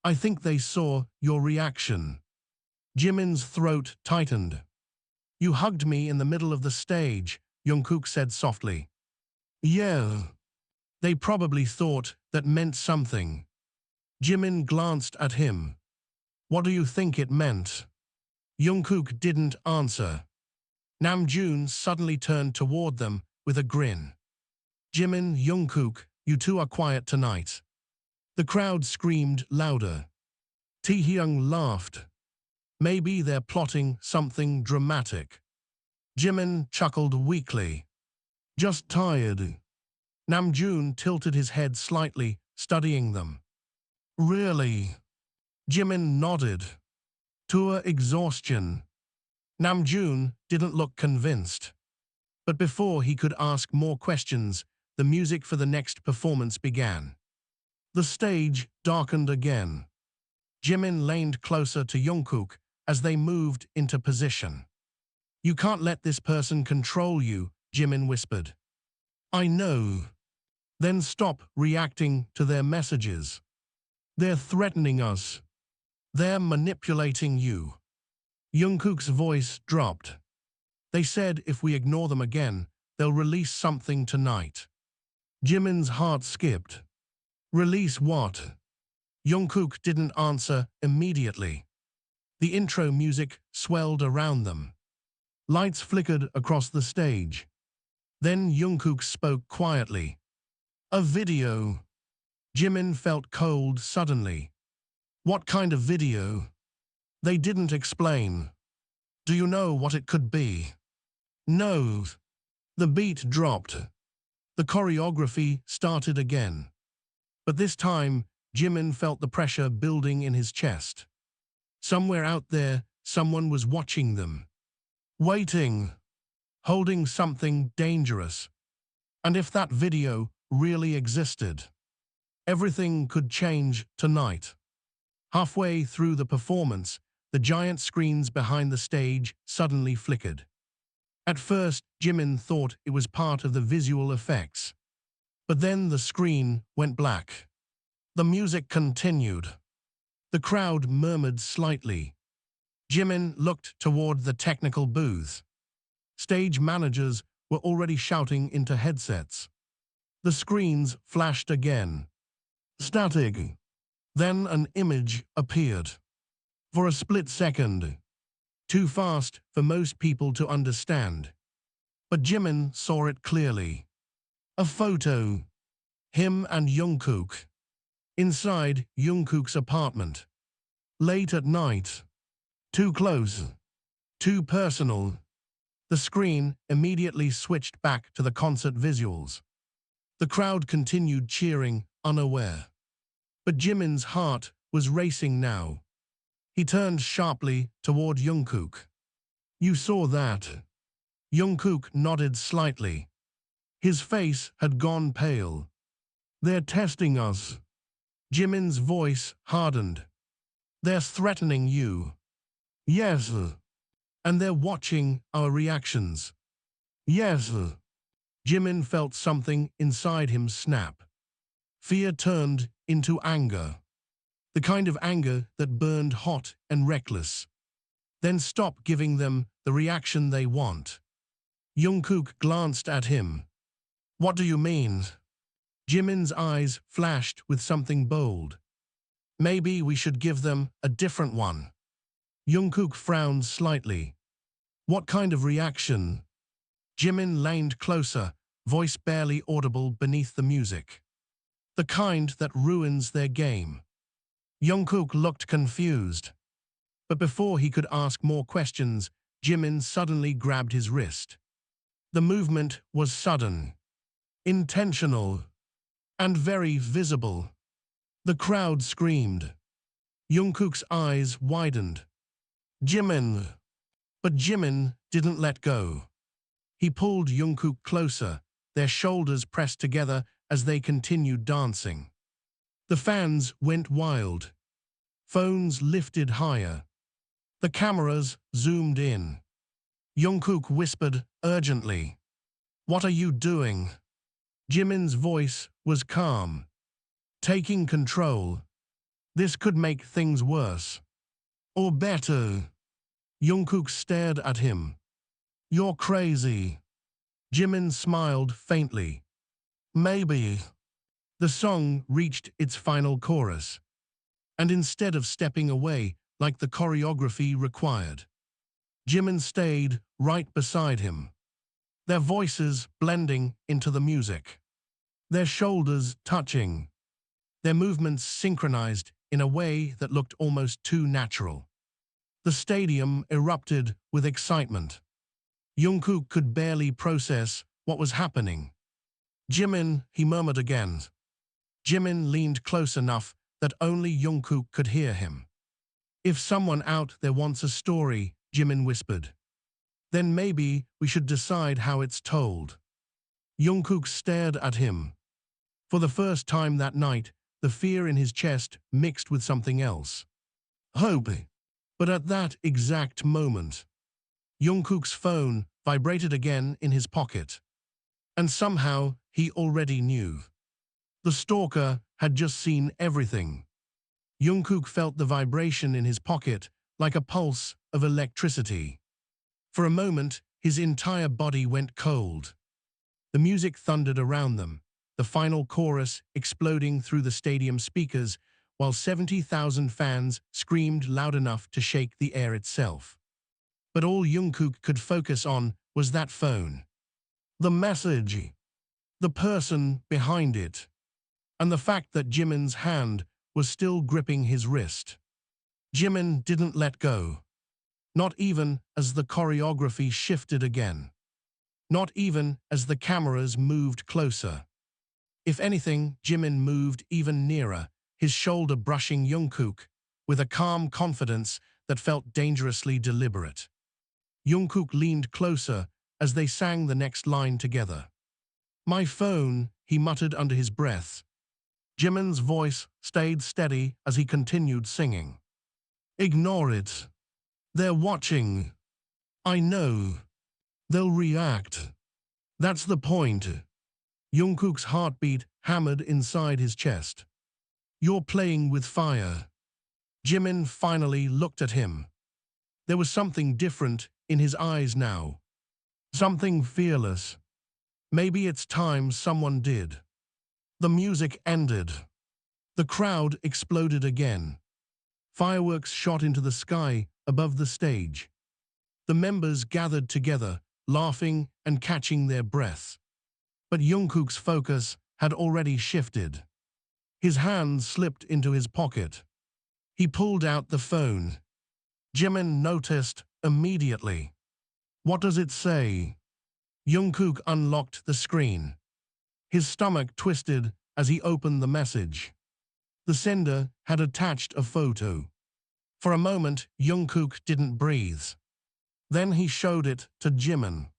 I think they saw your reaction." Jimin's throat tightened. "You hugged me in the middle of the stage," Jungkook said softly. "Yeah." "They probably thought that meant something." Jimin glanced at him. "What do you think it meant?" Jungkook didn't answer. Namjoon suddenly turned toward them with a grin. "Jimin, Jungkook, you two are quiet tonight." The crowd screamed louder. Taehyung laughed. "Maybe they're plotting something dramatic." Jimin chuckled weakly. "Just tired." Namjoon tilted his head slightly, studying them. "Really?" Jimin nodded. "Tour exhaustion." Namjoon didn't look convinced. But before he could ask more questions, the music for the next performance began. The stage darkened again. Jimin leaned closer to Jungkook as they moved into position. "You can't let this person control you," Jimin whispered. "I know." "Then stop reacting to their messages. They're threatening us. They're manipulating you." Jungkook's voice dropped. "They said if we ignore them again, they'll release something tonight." Jimin's heart skipped. "Release what?" Jungkook didn't answer immediately. The intro music swelled around them. Lights flickered across the stage. Then Jungkook spoke quietly. "A video." Jimin felt cold suddenly. "What kind of video?" They didn't explain. "Do you know what it could be?" "No." The beat dropped. The choreography started again. But this time, Jimin felt the pressure building in his chest. Somewhere out there, someone was watching them. Waiting. Holding something dangerous. And if that video really existed, everything could change tonight. Halfway through the performance, the giant screens behind the stage suddenly flickered. At first, Jimin thought it was part of the visual effects. But then the screen went black. The music continued. The crowd murmured slightly. Jimin looked toward the technical booth. Stage managers were already shouting into headsets. The screens flashed again. Static. Then an image appeared. For a split second. Too fast for most people to understand. But Jimin saw it clearly. A photo. Him and Jungkook. Inside Jungkook's apartment. Late at night. Too close. Too personal. The screen immediately switched back to the concert visuals. The crowd continued cheering, unaware. But Jimin's heart was racing now. He turned sharply toward Jungkook. You saw that? Jungkook nodded slightly. His face had gone pale. They're testing us. Jimin's voice hardened. They're threatening you. Yes. And they're watching our reactions. Yes. Jimin felt something inside him snap. Fear turned into anger. The kind of anger that burned hot and reckless. Then stop giving them the reaction they want. Jungkook glanced at him. What do you mean? Jimin's eyes flashed with something bold. Maybe we should give them a different one. Jungkook frowned slightly. What kind of reaction? Jimin leaned closer, voice barely audible beneath the music. The kind that ruins their game. Jungkook looked confused. But before he could ask more questions, Jimin suddenly grabbed his wrist. The movement was sudden, intentional, and very visible. The crowd screamed. Jungkook's eyes widened. Jimin! But Jimin didn't let go. He pulled Jungkook closer, their shoulders pressed together as they continued dancing. The fans went wild. Phones lifted higher. The cameras zoomed in. Jungkook whispered urgently. What are you doing? Jimin's voice was calm. Taking control. This could make things worse. Or better. Jungkook stared at him. You're crazy. Jimin smiled faintly. Maybe. The song reached its final chorus. And instead of stepping away like the choreography required, Jimin stayed right beside him. Their voices blending into the music. Their shoulders touching. Their movements synchronized in a way that looked almost too natural. The stadium erupted with excitement. Jungkook could barely process what was happening. Jimin, he murmured again. Jimin leaned close enough that only Jungkook could hear him. If someone out there wants a story, Jimin whispered, then maybe we should decide how it's told. Jungkook stared at him. For the first time that night, the fear in his chest mixed with something else. Hope. But at that exact moment, Jungkook's phone vibrated again in his pocket. And somehow he already knew. The stalker had just seen everything. Jungkook felt the vibration in his pocket like a pulse of electricity. For a moment, his entire body went cold. The music thundered around them, the final chorus exploding through the stadium speakers, while 70,000 fans screamed loud enough to shake the air itself. But all Jungkook could focus on was that phone. The message. The person behind it. And the fact that Jimin's hand was still gripping his wrist. Jimin didn't let go. Not even as the choreography shifted again. Not even as the cameras moved closer. If anything, Jimin moved even nearer, his shoulder brushing Jungkook, with a calm confidence that felt dangerously deliberate. Jungkook leaned closer as they sang the next line together. My phone, he muttered under his breath. Jimin's voice stayed steady as he continued singing. Ignore it. They're watching. I know. They'll react. That's the point. Jungkook's heartbeat hammered inside his chest. You're playing with fire. Jimin finally looked at him. There was something different in his eyes now. Something fearless. Maybe it's time someone did. The music ended. The crowd exploded again. Fireworks shot into the sky above the stage. The members gathered together, laughing and catching their breath. But Jungkook's focus had already shifted. His hand slipped into his pocket. He pulled out the phone. Jimin noticed immediately. What does it say? Jungkook unlocked the screen. His stomach twisted as he opened the message. The sender had attached a photo. For a moment, Jungkook didn't breathe. Then he showed it to Jimin.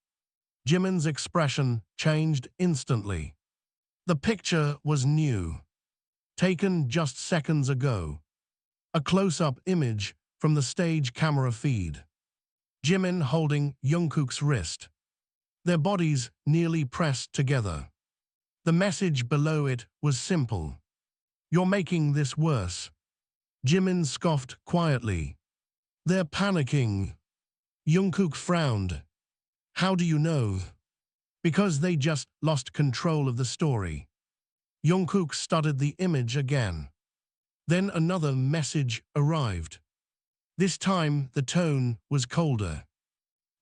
Jimin's expression changed instantly. The picture was new, taken just seconds ago. A close-up image from the stage camera feed. Jimin holding Jungkook's wrist. Their bodies nearly pressed together. The message below it was simple. "You're making this worse." Jimin scoffed quietly. "They're panicking." Jungkook frowned. "How do you know?" "Because they just lost control of the story." Jungkook studied the image again. Then another message arrived. This time the tone was colder.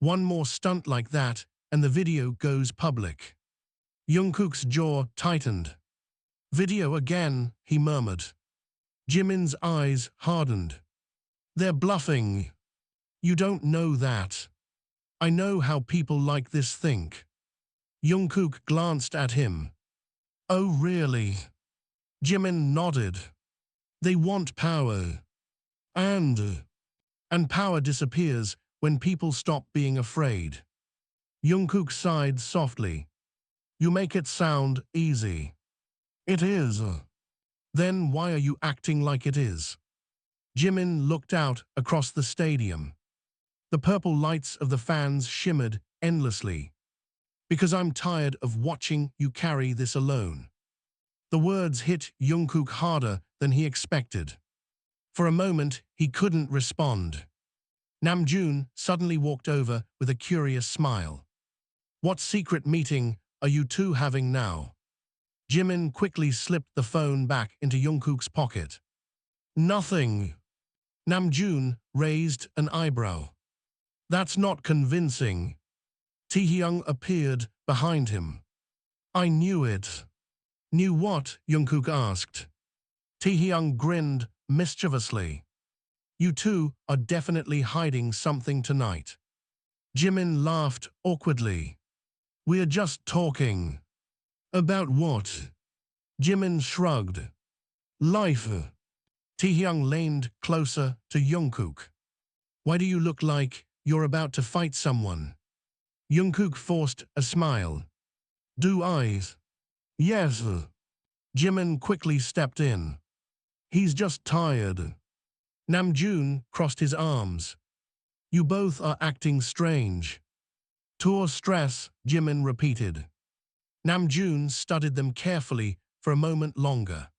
"One more stunt like that and the video goes public." Jungkook's jaw tightened. "Video again," he murmured. Jimin's eyes hardened. "They're bluffing." "You don't know that." "I know how people like this think." Jungkook glanced at him. "Oh, really?" Jimin nodded. "They want power. And power disappears when people stop being afraid." Jungkook sighed softly. "You make it sound easy." "It is." "Then why are you acting like it is?" Jimin looked out across the stadium. The purple lights of the fans shimmered endlessly. "Because I'm tired of watching you carry this alone." The words hit Jungkook harder than he expected. For a moment, he couldn't respond. Namjoon suddenly walked over with a curious smile. "What secret meeting are you two having now?" Jimin quickly slipped the phone back into Jungkook's pocket. "Nothing." Namjoon raised an eyebrow. "That's not convincing." Taehyung appeared behind him. "I knew it." "Knew what?" Jungkook asked. Taehyung grinned mischievously. "You two are definitely hiding something tonight." Jimin laughed awkwardly. "We're just talking." "About what?" Jimin shrugged. "Life." Taehyung leaned closer to Jungkook. "Why do you look like you're about to fight someone?" Jungkook forced a smile. "Do I?" "Yes." Jimin quickly stepped in. "He's just tired." Namjoon crossed his arms. "You both are acting strange." "Tour stress," Jimin repeated. Namjoon studied them carefully for a moment longer.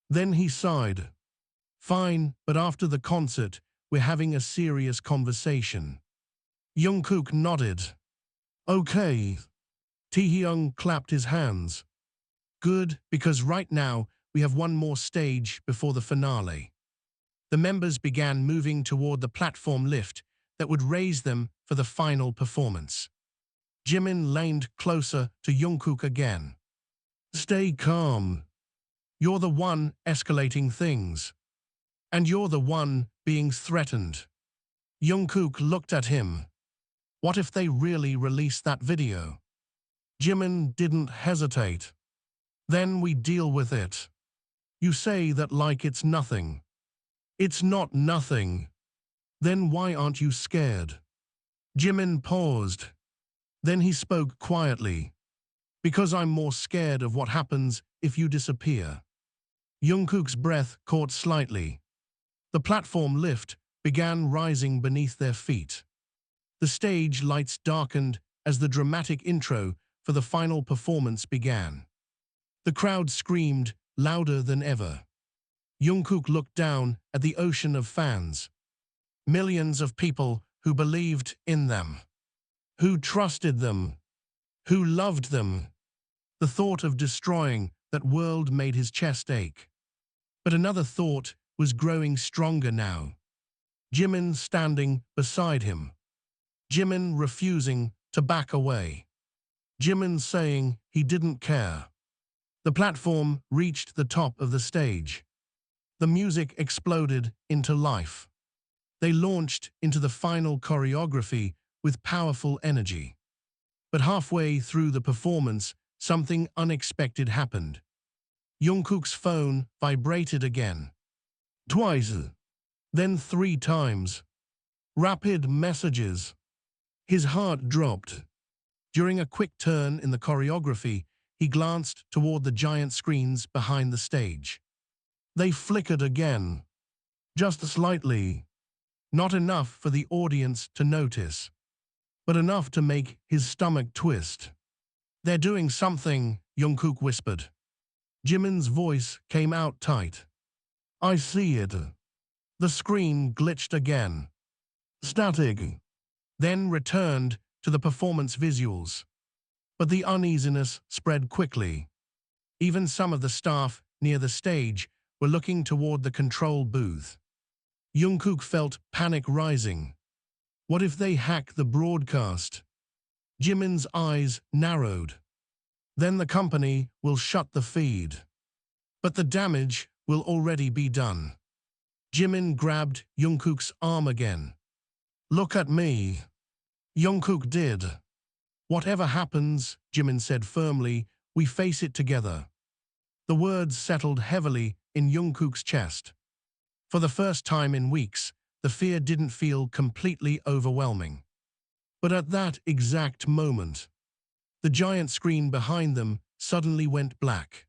Then he sighed. "Fine, but after the concert, we're having a serious conversation." Jungkook nodded. "Okay." Taehyung clapped his hands. "Good, because right now we have one more stage before the finale." The members began moving toward the platform lift that would raise them for the final performance. Jimin leaned closer to Jungkook again. "Stay calm. You're the one escalating things. And you're the one being threatened." Jungkook looked at him. "What if they really release that video?" Jimin didn't hesitate. "Then we deal with it." "You say that like it's nothing." "It's not nothing." "Then why aren't you scared?" Jimin paused. Then he spoke quietly. "Because I'm more scared of what happens if you disappear." Jungkook's breath caught slightly. The platform lift began rising beneath their feet. The stage lights darkened as the dramatic intro for the final performance began. The crowd screamed louder than ever. Jungkook looked down at the ocean of fans. Millions of people who believed in them, who trusted them, who loved them. The thought of destroying that world made his chest ache. But another thought was growing stronger now. Jimin standing beside him. Jimin refusing to back away. Jimin saying he didn't care. The platform reached the top of the stage. The music exploded into life. They launched into the final choreography with powerful energy. But halfway through the performance, something unexpected happened. Jungkook's phone vibrated again. Twice. Then 3 times. Rapid messages. His heart dropped. During a quick turn in the choreography, he glanced toward the giant screens behind the stage. They flickered again. Just slightly. Not enough for the audience to notice, but enough to make his stomach twist. "They're doing something," Jungkook whispered. Jimin's voice came out tight. "I see it." The screen glitched again. Static. Then returned to the performance visuals. But the uneasiness spread quickly. Even some of the staff near the stage were looking toward the control booth. Jungkook felt panic rising. What if they hack the broadcast? Jimin's eyes narrowed. Then the company will shut the feed. But the damage will already be done. Jimin grabbed Jungkook's arm again. "Look at me." Jungkook did. "Whatever happens," Jimin said firmly, "we face it together." The words settled heavily in Jungkook's chest. For the first time in weeks, the fear didn't feel completely overwhelming. But at that exact moment, the giant screen behind them suddenly went black.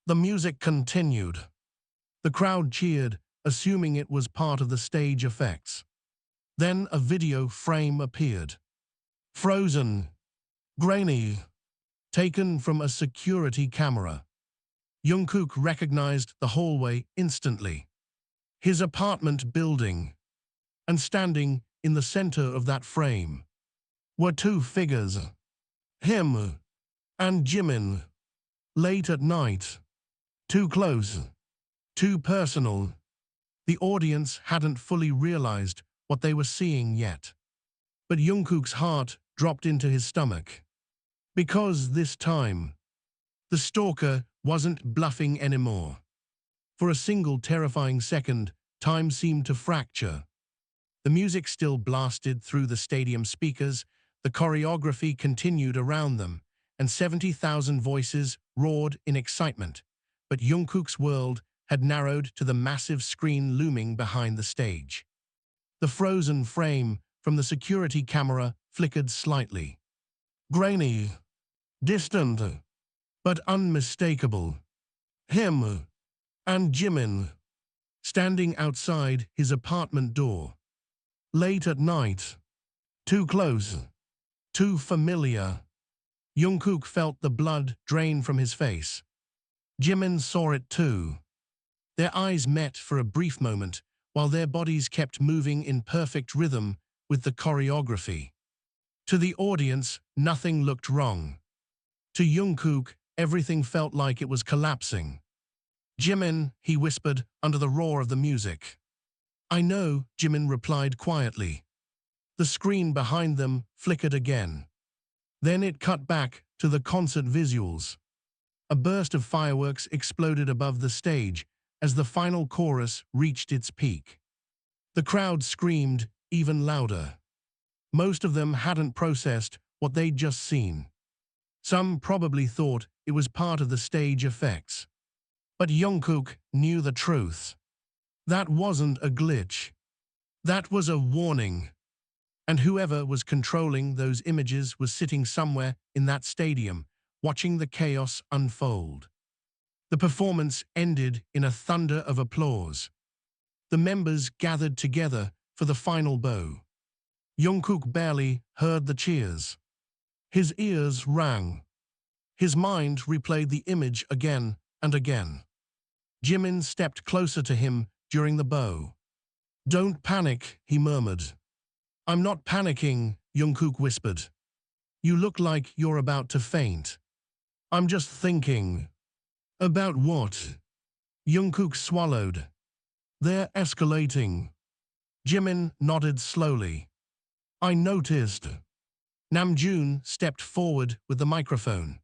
The music continued. The crowd cheered, assuming it was part of the stage effects. Then a video frame appeared. Frozen. Grainy. Taken from a security camera. Jungkook recognized the hallway instantly. His apartment building. And standing in the center of that frame were 2 figures. Him and Jimin. Late at night. Too close. Too personal. The audience hadn't fully realized what they were seeing yet. But Jungkook's heart dropped into his stomach. Because this time, the stalker wasn't bluffing anymore. For a single terrifying second, time seemed to fracture. The music still blasted through the stadium speakers, the choreography continued around them, and 70,000 voices roared in excitement. But Jungkook's world had narrowed to the massive screen looming behind the stage. The frozen frame from the security camera flickered slightly. Grainy. Distant. But unmistakable. Him and Jimin. Standing outside his apartment door. Late at night. Too close. Too familiar. Jungkook felt the blood drain from his face. Jimin saw it too. Their eyes met for a brief moment, while their bodies kept moving in perfect rhythm with the choreography. To the audience, nothing looked wrong. To Jungkook, everything felt like it was collapsing. "Jimin," he whispered under the roar of the music. "I know," Jimin replied quietly. The screen behind them flickered again. Then it cut back to the concert visuals. A burst of fireworks exploded above the stage as the final chorus reached its peak. The crowd screamed even louder. Most of them hadn't processed what they'd just seen. Some probably thought it was part of the stage effects. But Jungkook knew the truth. That wasn't a glitch. That was a warning. And whoever was controlling those images was sitting somewhere in that stadium, watching the chaos unfold. The performance ended in a thunder of applause. The members gathered together for the final bow. Jungkook barely heard the cheers. His ears rang. His mind replayed the image again and again. Jimin stepped closer to him during the bow. "Don't panic," he murmured. "I'm not panicking," Jungkook whispered. "You look like you're about to faint." "I'm just thinking." "About what?" Jungkook swallowed. "They're escalating." Jimin nodded slowly. "I noticed." Namjoon stepped forward with the microphone.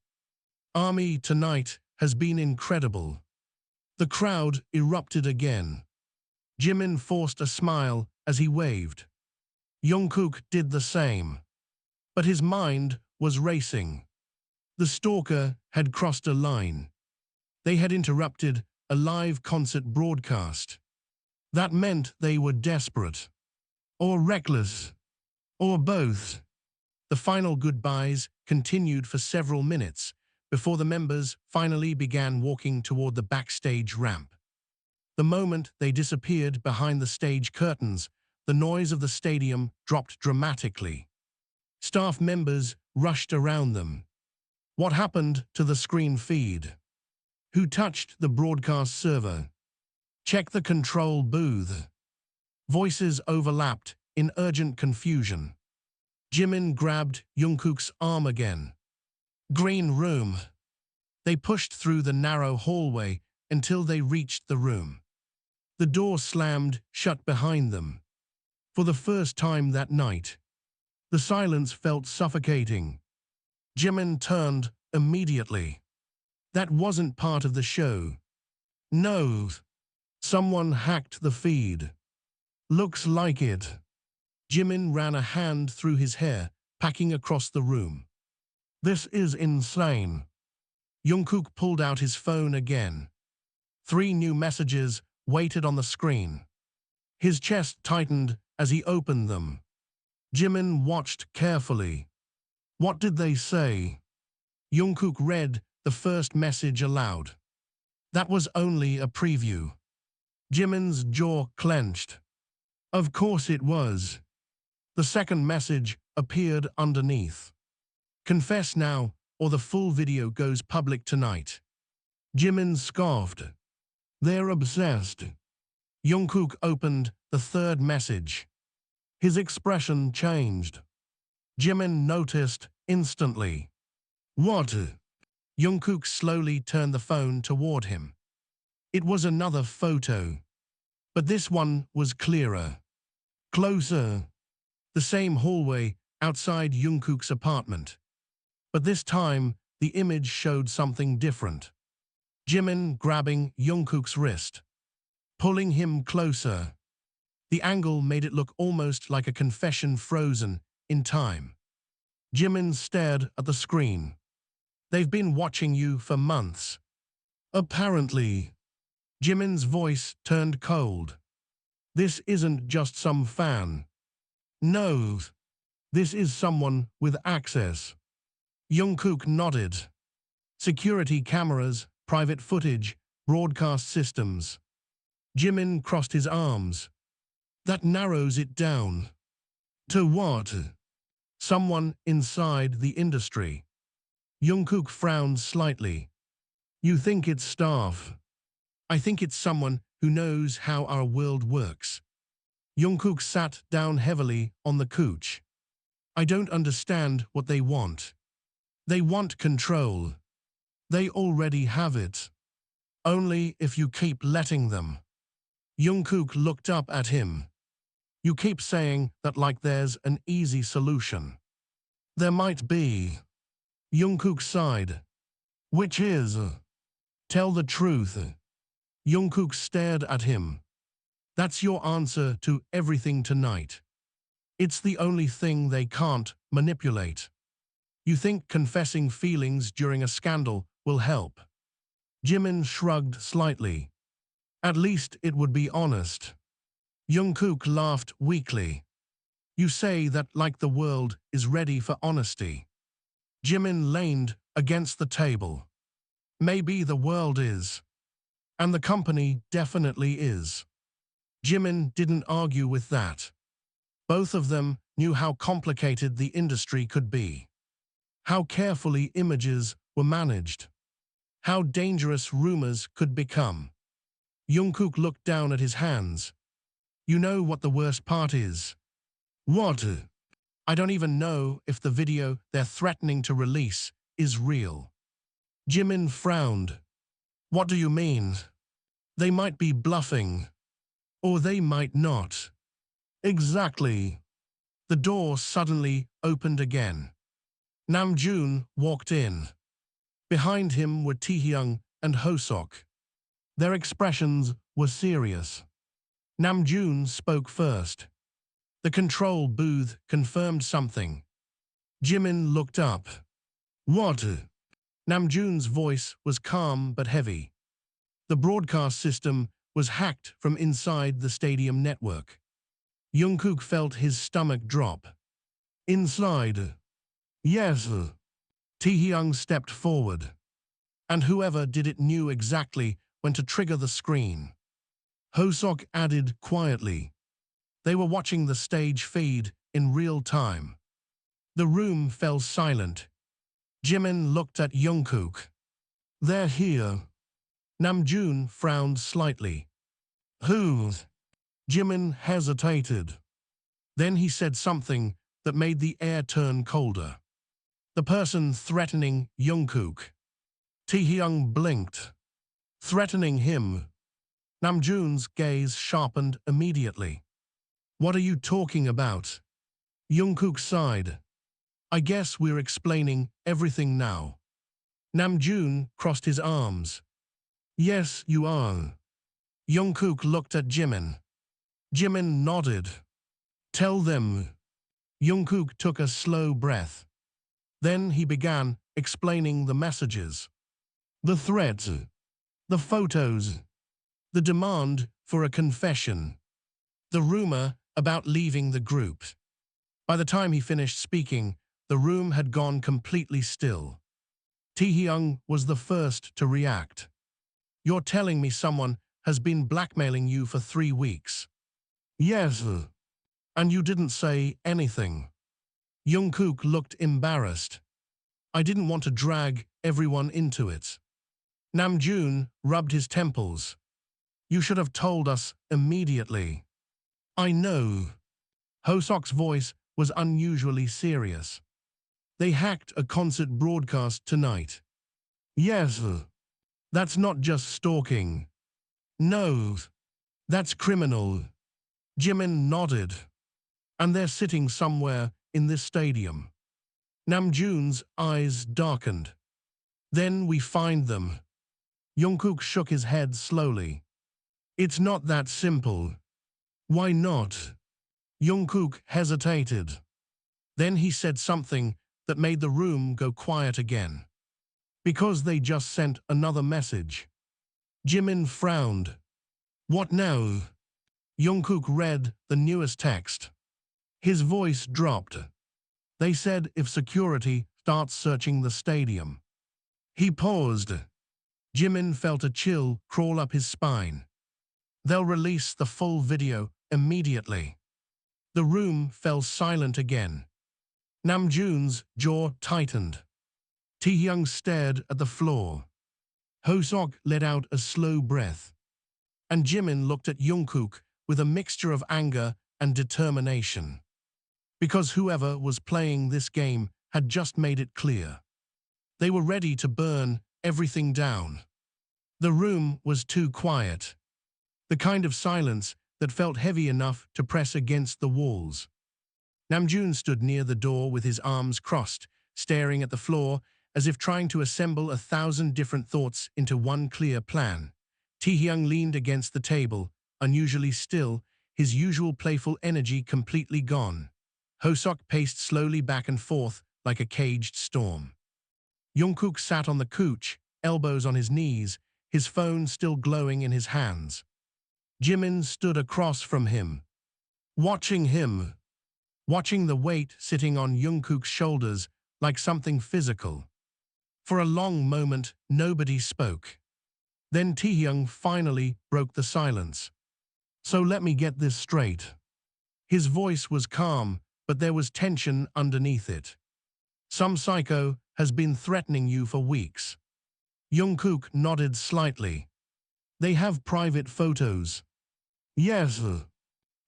"Army tonight," has been incredible." The crowd erupted again. Jimin forced a smile as he waved. Jungkook did the same. But his mind was racing. The stalker had crossed a line. They had interrupted a live concert broadcast. That meant they were desperate. Or reckless. Or both. The final goodbyes continued for several minutes before the members finally began walking toward the backstage ramp. The moment they disappeared behind the stage curtains, the noise of the stadium dropped dramatically. Staff members rushed around them. What happened to the screen feed? Who touched the broadcast server? Check the control booth. Voices overlapped in urgent confusion. Jimin grabbed Jungkook's arm again. Green room. They pushed through the narrow hallway until they reached the room. The door slammed shut behind them. For the first time that night, the silence felt suffocating. Jimin turned immediately. That wasn't part of the show. No. Someone hacked the feed. Looks like it. Jimin ran a hand through his hair, packing across the room. This is insane. Jungkook pulled out his phone again. 3 new messages waited on the screen. His chest tightened as he opened them. Jimin watched carefully. What did they say? Jungkook read the first message aloud. That was only a preview. Jimin's jaw clenched. Of course it was. The second message appeared underneath. Confess now, or the full video goes public tonight. Jimin scoffed. They're obsessed. Jungkook opened the third message. His expression changed. Jimin noticed instantly. What? Jungkook slowly turned the phone toward him. It was another photo. But this one was clearer. Closer. The same hallway outside Jungkook's apartment. But this time, the image showed something different. Jimin grabbing Jungkook's wrist. Pulling him closer. The angle made it look almost like a confession frozen in time. Jimin stared at the screen. They've been watching you for months. Apparently. Jimin's voice turned cold. This isn't just some fan. No. This is someone with access. Jungkook nodded. Security cameras, private footage, broadcast systems. Jimin crossed his arms. That narrows it down. To what? Someone inside the industry. Jungkook frowned slightly. You think it's staff. I think it's someone who knows how our world works. Jungkook sat down heavily on the couch. I don't understand what they want. They want control. They already have it. Only if you keep letting them. Jungkook looked up at him. You keep saying that like there's an easy solution. There might be. Jungkook sighed. Which is? Tell the truth. Jungkook stared at him. That's your answer to everything tonight. It's the only thing they can't manipulate. You think confessing feelings during a scandal will help? Jimin shrugged slightly. At least it would be honest. Jungkook laughed weakly. You say that like the world is ready for honesty. Jimin leaned against the table. Maybe the world is. And the company definitely is. Jimin didn't argue with that. Both of them knew how complicated the industry could be. How carefully images were managed. How dangerous rumors could become. Jungkook looked down at his hands. You know what the worst part is? What? I don't even know if the video they're threatening to release is real. Jimin frowned. What do you mean? They might be bluffing. Or they might not. Exactly. The door suddenly opened again. Namjoon walked in. Behind him were Taehyung and Hosok. Their expressions were serious. Namjoon spoke first. The control booth confirmed something. Jimin looked up. What? Namjoon's voice was calm but heavy. The broadcast system was hacked from inside the stadium network. Jungkook felt his stomach drop. Inside. Yes. Taehyung stepped forward. And whoever did it knew exactly when to trigger the screen. Hosok added quietly. They were watching the stage feed in real time. The room fell silent. Jimin looked at Jungkook. They're here. Namjoon frowned slightly. Who? Jimin hesitated. Then he said something that made the air turn colder. The person threatening Jungkook. Taehyung blinked. Threatening him. Namjoon's gaze sharpened immediately. What are you talking about? Jungkook sighed. I guess we're explaining everything now. Namjoon crossed his arms. Yes, you are. Jungkook looked at Jimin. Jimin nodded. Tell them. Jungkook took a slow breath. Then he began explaining the messages. The threats. The photos. The demand for a confession. The rumor about leaving the group. By the time he finished speaking, the room had gone completely still. Taehyung was the first to react. You're telling me someone has been blackmailing you for 3 weeks? Yes. And you didn't say anything. Jungkook looked embarrassed. I didn't want to drag everyone into it. Namjoon rubbed his temples. You should have told us immediately. I know. Hosok's voice was unusually serious. They hacked a concert broadcast tonight. Yes. That's not just stalking. No. That's criminal. Jimin nodded. And they're sitting somewhere in this stadium. Namjoon's eyes darkened. Then we find them. Jungkook shook his head slowly. It's not that simple. Why not? Jungkook hesitated. Then he said something that made the room go quiet again. Because they just sent another message. Jimin frowned. What now? Jungkook read the newest text. His voice dropped. They said if security starts searching the stadium. He paused. Jimin felt a chill crawl up his spine. They'll release the full video immediately. The room fell silent again. Namjoon's jaw tightened. Taehyung stared at the floor. Hosok let out a slow breath. And Jimin looked at Jungkook with a mixture of anger and determination. Because whoever was playing this game had just made it clear. They were ready to burn everything down. The room was too quiet. The kind of silence that felt heavy enough to press against the walls. Namjoon stood near the door with his arms crossed, staring at the floor as if trying to assemble 1,000 different thoughts into one clear plan. Taehyung leaned against the table, unusually still, his usual playful energy completely gone. Hosok paced slowly back and forth like a caged storm. Jungkook sat on the couch, elbows on his knees, his phone still glowing in his hands. Jimin stood across from him. Watching the weight sitting on Jungkook's shoulders like something physical. For a long moment, nobody spoke. Then Taehyung finally broke the silence. So let me get this straight. His voice was calm, but there was tension underneath it. Some psycho has been threatening you for weeks. Jungkook nodded slightly. They have private photos. Yes.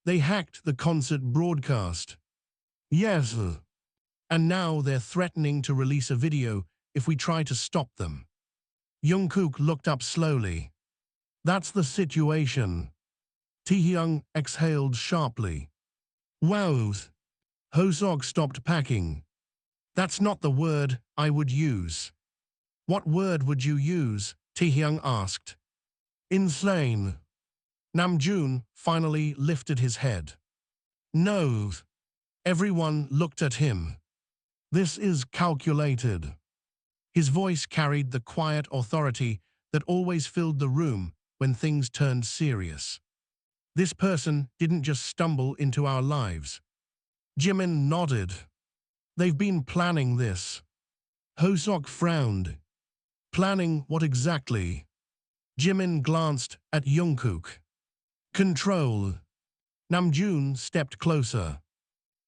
They hacked the concert broadcast. Yes. And now they're threatening to release a video if we try to stop them. Jungkook looked up slowly. That's the situation. Taehyung exhaled sharply. Wow. Hosok stopped packing. That's not the word I would use. What word would you use? Taehyung asked. Insane. Namjoon finally lifted his head. No. Everyone looked at him. This is calculated. His voice carried the quiet authority that always filled the room when things turned serious. This person didn't just stumble into our lives. Jimin nodded. They've been planning this. Hosok frowned. Planning what exactly? Jimin glanced at Jungkook. Control. Namjoon stepped closer.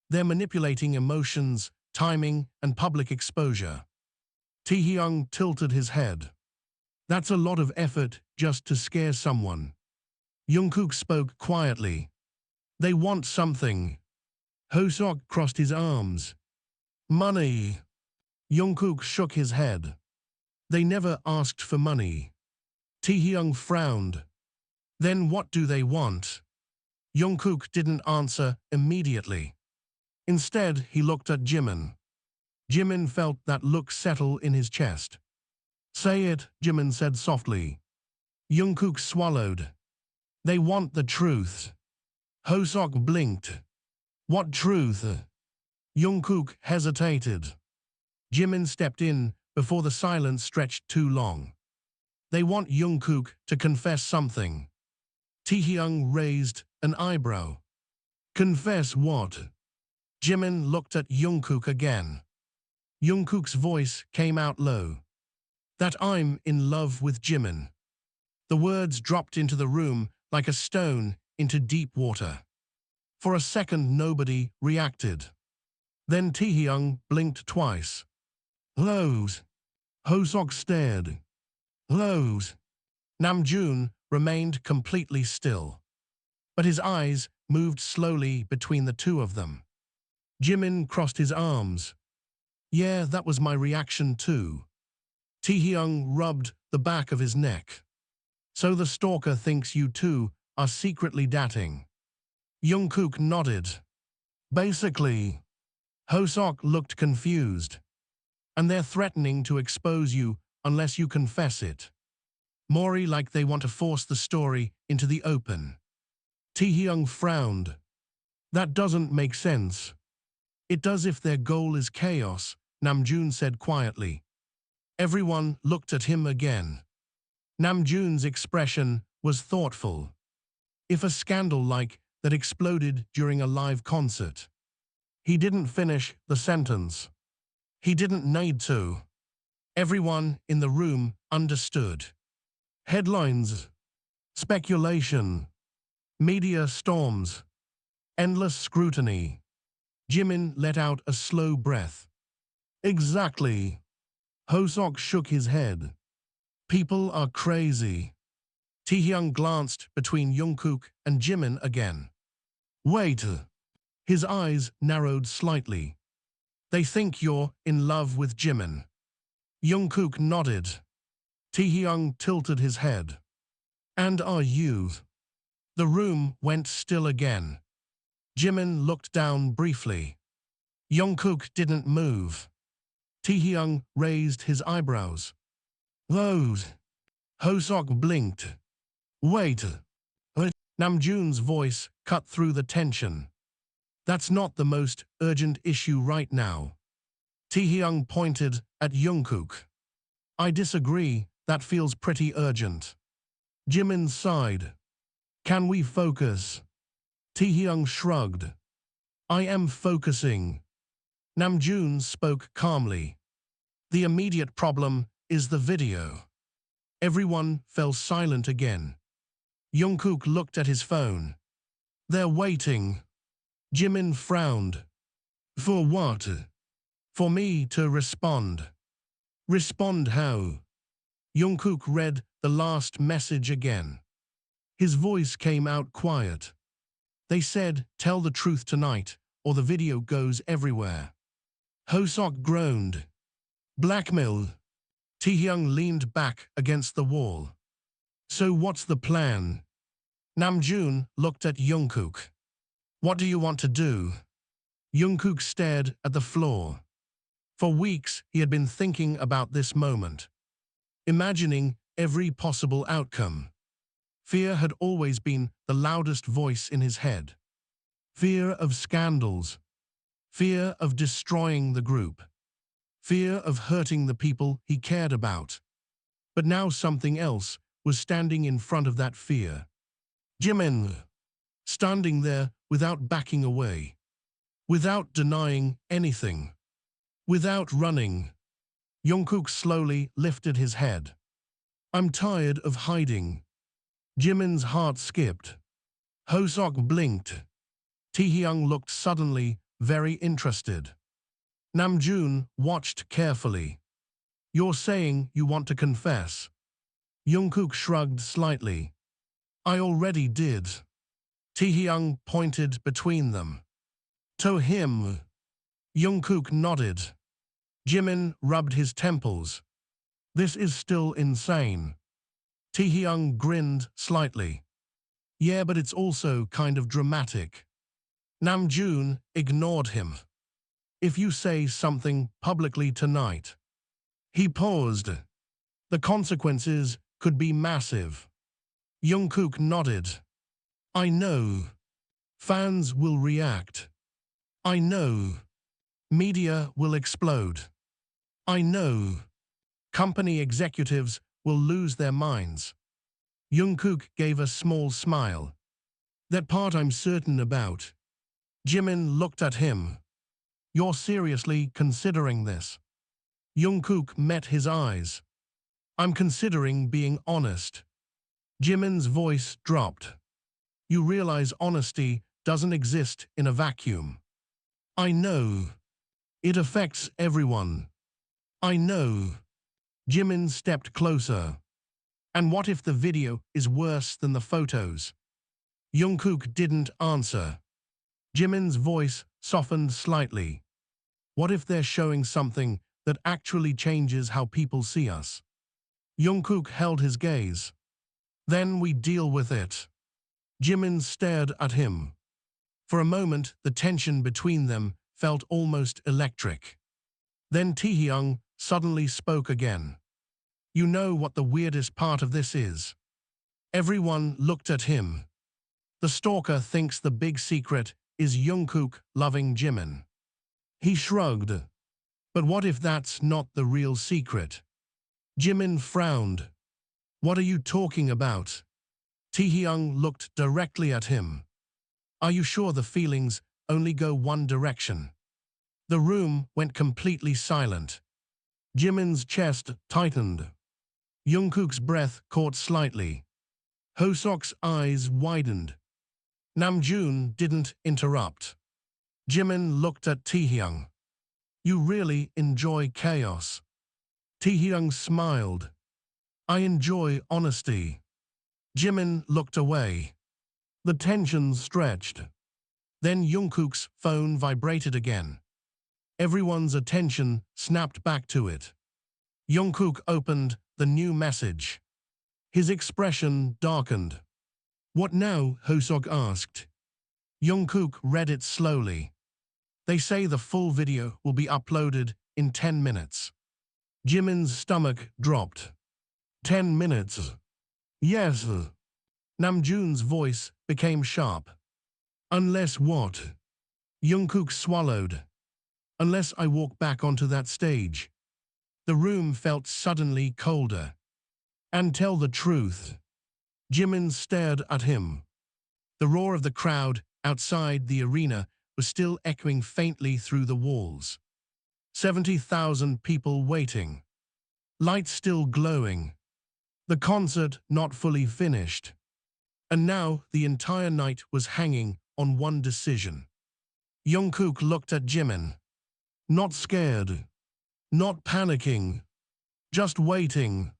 They're manipulating emotions, timing, and public exposure. Taehyung tilted his head. That's a lot of effort just to scare someone. Jungkook spoke quietly. They want something. Hosok crossed his arms. Money. Jungkook shook his head. They never asked for money. Taehyung frowned. Then what do they want? Jungkook didn't answer immediately. Instead, he looked at Jimin. Jimin felt that look settle in his chest. Say it, Jimin said softly. Jungkook swallowed. They want the truth. Hosok blinked. What truth? Jungkook hesitated. Jimin stepped in before the silence stretched too long. They want Jungkook to confess something. Taehyung raised an eyebrow. Confess what? Jimin looked at Jungkook again. Jungkook's voice came out low. That I'm in love with Jimin. The words dropped into the room like a stone into deep water. For a second, nobody reacted. Then Taehyung blinked twice. Lows. Hosok stared. Lows. Namjoon remained completely still. But his eyes moved slowly between the two of them. Jimin crossed his arms. Yeah, that was my reaction too. Taehyung rubbed the back of his neck. So the stalker thinks you two are secretly dating. Jungkook nodded. Basically. Hosok looked confused. And they're threatening to expose you unless you confess it. Mori like they want to force the story into the open. Taehyung frowned. That doesn't make sense. It does if their goal is chaos, Namjoon said quietly. Everyone looked at him again. Namjoon's expression was thoughtful. If a scandal like that exploded during a live concert. He didn't finish the sentence. He didn't need to. Everyone in the room understood. Headlines, speculation, media storms, endless scrutiny. Jimin let out a slow breath. Exactly. Hosok shook his head. People are crazy. Taehyung glanced between Jungkook and Jimin again. Wait. His eyes narrowed slightly. They think you're in love with Jimin. Jungkook nodded. Taehyung tilted his head. And are you? The room went still again. Jimin looked down briefly. Jungkook didn't move. Taehyung raised his eyebrows. Those. Hosok blinked. Wait. Namjoon's voice cut through the tension. That's not the most urgent issue right now. Taehyung pointed at Jungkook. I disagree, that feels pretty urgent. Jimin sighed. Can we focus? Taehyung shrugged. I am focusing. Namjoon spoke calmly. The immediate problem is the video. Everyone fell silent again. Jungkook looked at his phone. They're waiting. Jimin frowned. For what? For me to respond. Respond how? Jungkook read the last message again. His voice came out quiet. They said, tell the truth tonight, or the video goes everywhere. Hosok groaned. Blackmail. Taehyung leaned back against the wall. So what's the plan? Namjoon looked at Jungkook. What do you want to do? Jungkook stared at the floor. For weeks, he had been thinking about this moment. Imagining every possible outcome. Fear had always been the loudest voice in his head. Fear of scandals. Fear of destroying the group. Fear of hurting the people he cared about. But now something else was standing in front of that fear. Jimin. Standing there without backing away. Without denying anything. Without running. Jungkook slowly lifted his head. I'm tired of hiding. Jimin's heart skipped. Hosok blinked. Taehyung looked suddenly very interested. Namjoon watched carefully. You're saying you want to confess? Jungkook shrugged slightly. I already did. Taehyung pointed between them. To him. Jungkook nodded. Jimin rubbed his temples. This is still insane. Taehyung grinned slightly. Yeah, but it's also kind of dramatic. Namjoon ignored him. If you say something publicly tonight. He paused. The consequences could be massive. Jungkook nodded. I know. Fans will react. I know. Media will explode. I know. Company executives will lose their minds. Jungkook gave a small smile. That part I'm certain about. Jimin looked at him. You're seriously considering this? Jungkook met his eyes. I'm considering being honest. Jimin's voice dropped. You realize honesty doesn't exist in a vacuum. I know. It affects everyone. I know. Jimin stepped closer. And what if the video is worse than the photos? Jungkook didn't answer. Jimin's voice softened slightly. What if they're showing something that actually changes how people see us? Jungkook held his gaze. Then we deal with it. Jimin stared at him. For a moment, the tension between them felt almost electric. Then Taehyung suddenly spoke again. You know what the weirdest part of this is? Everyone looked at him. The stalker thinks the big secret is Jungkook loving Jimin. He shrugged. But what if that's not the real secret? Jimin frowned. What are you talking about? Taehyung looked directly at him. Are you sure the feelings only go one direction? The room went completely silent. Jimin's chest tightened. Jungkook's breath caught slightly. Hosok's eyes widened. Namjoon didn't interrupt. Jimin looked at Taehyung. You really enjoy chaos. Taehyung smiled. I enjoy honesty. Jimin looked away. The tension stretched. Then Jungkook's phone vibrated again. Everyone's attention snapped back to it. Jungkook opened the new message. His expression darkened. What now? Hosok asked. Jungkook read it slowly. They say the full video will be uploaded in 10 minutes. Jimin's stomach dropped. 10 minutes? Yes. Namjoon's voice became sharp. Unless what? Jungkook swallowed. Unless I walk back onto that stage. The room felt suddenly colder. And tell the truth. Jimin stared at him. The roar of the crowd outside the arena was still echoing faintly through the walls. 70,000 people waiting. Lights still glowing. The concert not fully finished. And now the entire night was hanging on one decision. Jungkook looked at Jimin. Not scared. Not panicking. Just waiting.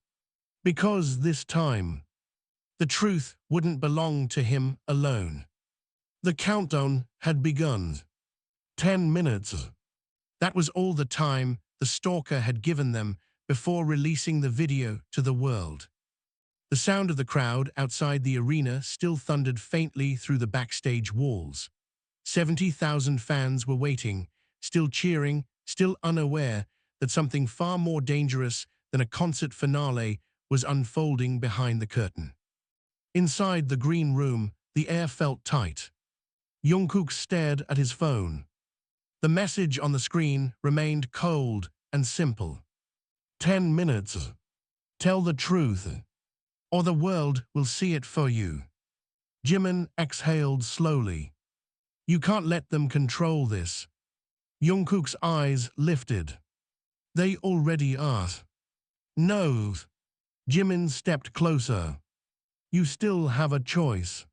Because this time, the truth wouldn't belong to him alone. The countdown had begun. 10 minutes. That was all the time the stalker had given them before releasing the video to the world. The sound of the crowd outside the arena still thundered faintly through the backstage walls. 70,000 fans were waiting, still cheering, still unaware that something far more dangerous than a concert finale was unfolding behind the curtain. Inside the green room, the air felt tight. Jungkook stared at his phone. The message on the screen remained cold and simple. 10 minutes. Tell the truth, or the world will see it for you. Jimin exhaled slowly. You can't let them control this. Jungkook's eyes lifted. They already are. No. Jimin stepped closer. You still have a choice.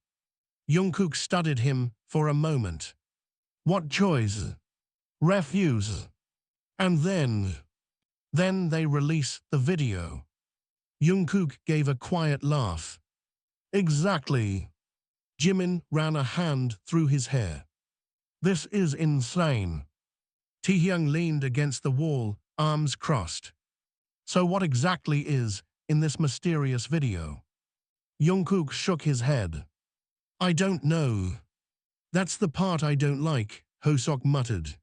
Jungkook studied him for a moment. What choice? Refuse. And then they release the video. Jungkook gave a quiet laugh. Exactly. Jimin ran a hand through his hair. This is insane. Taehyung leaned against the wall, arms crossed. So what exactly is in this mysterious video? Jungkook shook his head. I don't know. That's the part I don't like, Hosok muttered.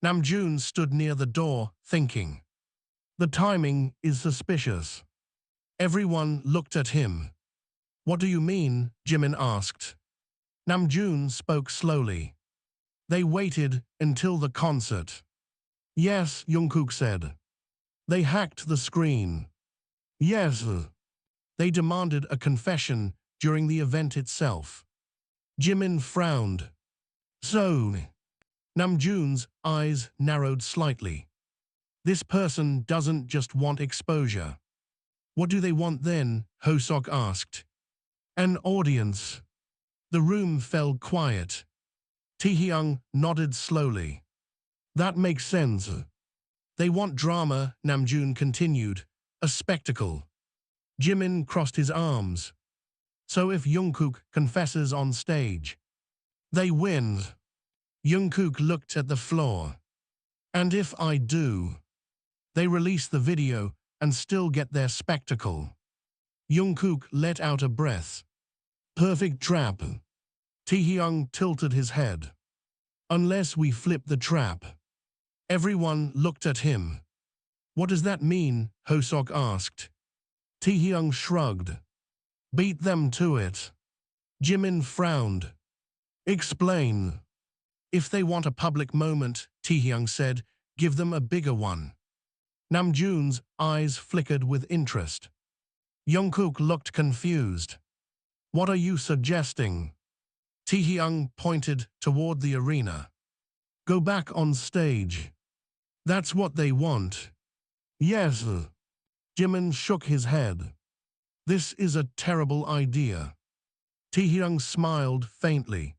Namjoon stood near the door, thinking. The timing is suspicious. Everyone looked at him. What do you mean? Jimin asked. Namjoon spoke slowly. They waited until the concert. Yes, Jungkook said. They hacked the screen. Yes. They demanded a confession during the event itself. Jimin frowned. So, Namjoon's eyes narrowed slightly. This person doesn't just want exposure. What do they want then? Hosok asked. An audience. The room fell quiet. Taehyung nodded slowly. That makes sense. They want drama, Namjoon continued. A spectacle. Jimin crossed his arms. So if Jungkook confesses on stage, they win. Jungkook looked at the floor. And if I do? They release the video and still get their spectacle. Jungkook let out a breath. Perfect trap. Taehyung tilted his head. Unless we flip the trap. Everyone looked at him. What does that mean? Hosok asked. Taehyung shrugged. Beat them to it. Jimin frowned. Explain. If they want a public moment, Taehyung said, give them a bigger one. Namjoon's eyes flickered with interest. Jungkook looked confused. What are you suggesting? Taehyung pointed toward the arena. Go back on stage. That's what they want. Yes. Jimin shook his head. This is a terrible idea. Taehyung smiled faintly.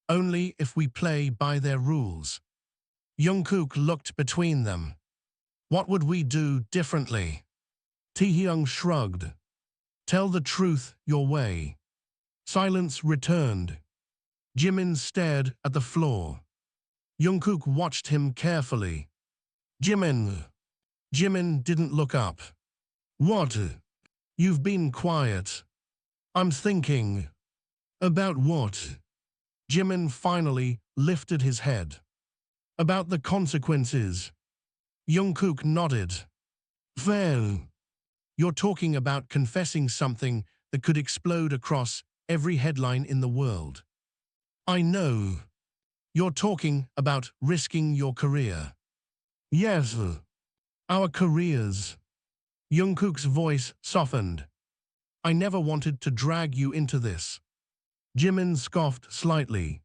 Only if we play by their rules. Jungkook looked between them. What would we do differently? Taehyung shrugged. Tell the truth your way. Silence returned. Jimin stared at the floor. Jungkook watched him carefully. Jimin. Jimin didn't look up. What? You've been quiet. I'm thinking. About what? Jimin finally lifted his head. About the consequences. Jungkook nodded. Well, you're talking about confessing something that could explode across every headline in the world. I know. You're talking about risking your career. Yes. Our careers. Jungkook's voice softened. I never wanted to drag you into this. Jimin scoffed slightly.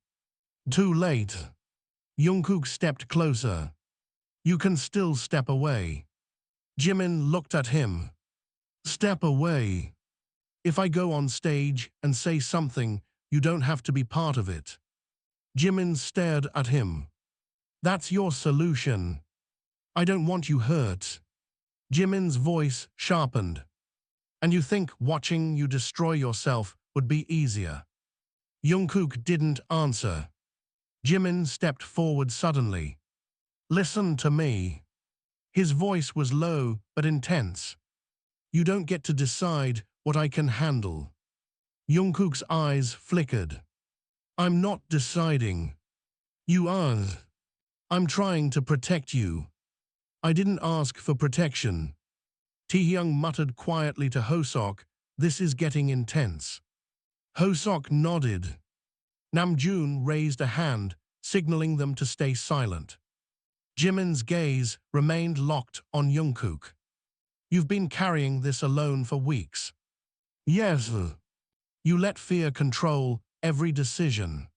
Too late. Jungkook stepped closer. You can still step away. Jimin looked at him. Step away. If I go on stage and say something, you don't have to be part of it. Jimin stared at him. That's your solution. I don't want you hurt. Jimin's voice sharpened. And you think watching you destroy yourself would be easier? Jungkook didn't answer. Jimin stepped forward suddenly. Listen to me. His voice was low but intense. You don't get to decide what I can handle. Jungkook's eyes flickered. I'm not deciding. You are. I'm trying to protect you. I didn't ask for protection. Taehyung muttered quietly to Hosok, "This is getting intense." Hosok nodded. Namjoon raised a hand, signaling them to stay silent. Jimin's gaze remained locked on Jungkook. "You've been carrying this alone for weeks." "Yes." "You let fear control every decision."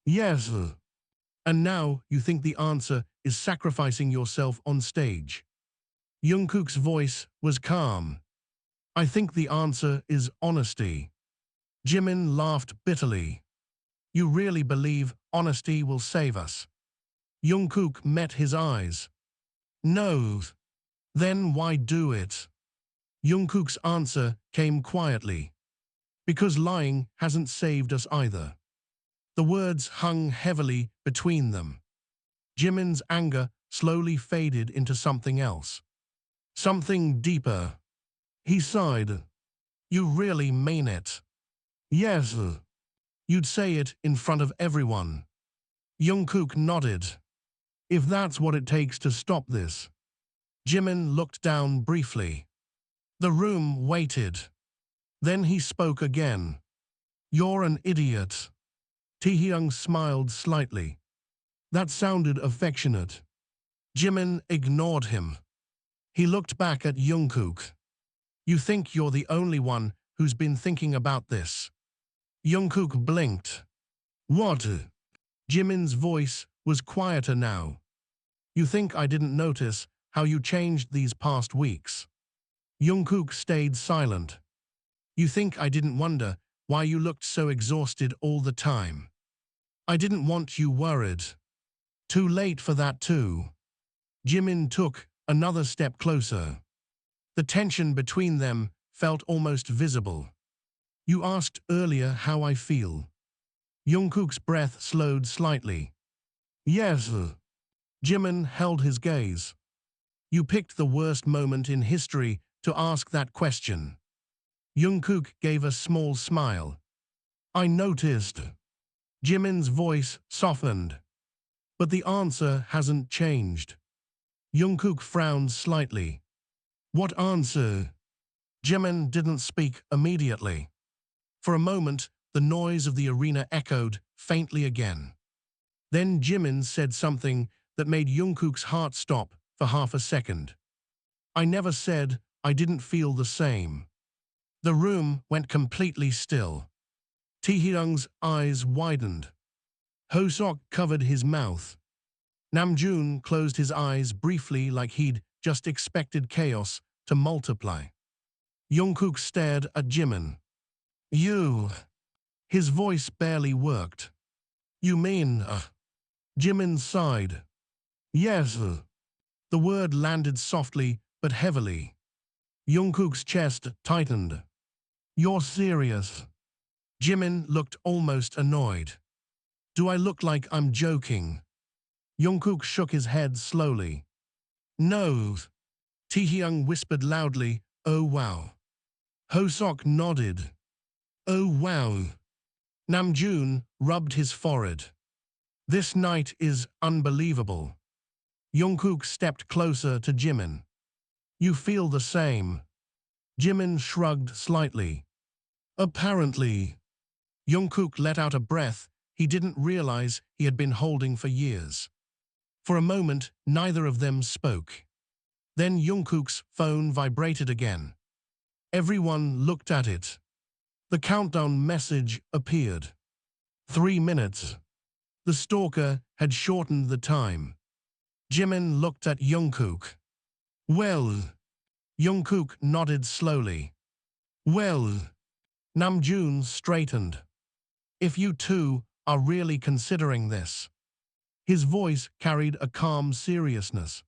"Yes." "And now you think the answer is sacrificing yourself on stage." Jungkook's voice was calm. "I think the answer is honesty." Jimin laughed bitterly. "You really believe honesty will save us?" Jungkook met his eyes. "No." "Then why do it?" Jungkook's answer came quietly. "Because lying hasn't saved us either." The words hung heavily between them. Jimin's anger slowly faded into something else. Something deeper. He sighed. "You really mean it?" "Yes." "You'd say it in front of everyone." Jungkook nodded. "If that's what it takes to stop this." Jimin looked down briefly. The room waited. Then he spoke again. "You're an idiot." Taehyung smiled slightly. That sounded affectionate. Jimin ignored him. He looked back at Jungkook. "You think you're the only one who's been thinking about this?" Jungkook blinked. "What?" Jimin's voice was quieter now. "You think I didn't notice how you changed these past weeks?" Jungkook stayed silent. "You think I didn't wonder why you looked so exhausted all the time?" "I didn't want you worried." "Too late for that too." Jimin took another step closer. The tension between them felt almost visible. "You asked earlier how I feel." Jungkook's breath slowed slightly. "Yes." Jimin held his gaze. "You picked the worst moment in history to ask that question." Jungkook gave a small smile. "I noticed." Jimin's voice softened. "But the answer hasn't changed." Jungkook frowned slightly. "What answer?" Jimin didn't speak immediately. For a moment, the noise of the arena echoed faintly again. Then Jimin said something that made Jungkook's heart stop for half a second. "I never said I didn't feel the same." The room went completely still. Taehyung's eyes widened. Hosok covered his mouth. Namjoon closed his eyes briefly like he'd just expected chaos to multiply. Jungkook stared at Jimin. "You." His voice barely worked. "You mean, Jimin sighed. "Yes." The word landed softly but heavily. Jungkook's chest tightened. "You're serious?" Jimin looked almost annoyed. "Do I look like I'm joking?" Jungkook shook his head slowly. "No." Taehyung whispered loudly, "Oh wow." Hosok nodded. "Oh wow." Namjoon rubbed his forehead. "This night is unbelievable." Jungkook stepped closer to Jimin. "You feel the same?" Jimin shrugged slightly. "Apparently." Jungkook let out a breath he didn't realize he had been holding for years. For a moment, neither of them spoke. Then Jungkook's phone vibrated again. Everyone looked at it. The countdown message appeared. 3 minutes. The stalker had shortened the time. Jimin looked at Jungkook. "Well." Jungkook nodded slowly. "Well." Namjoon straightened. "If you two are really considering this." His voice carried a calm seriousness.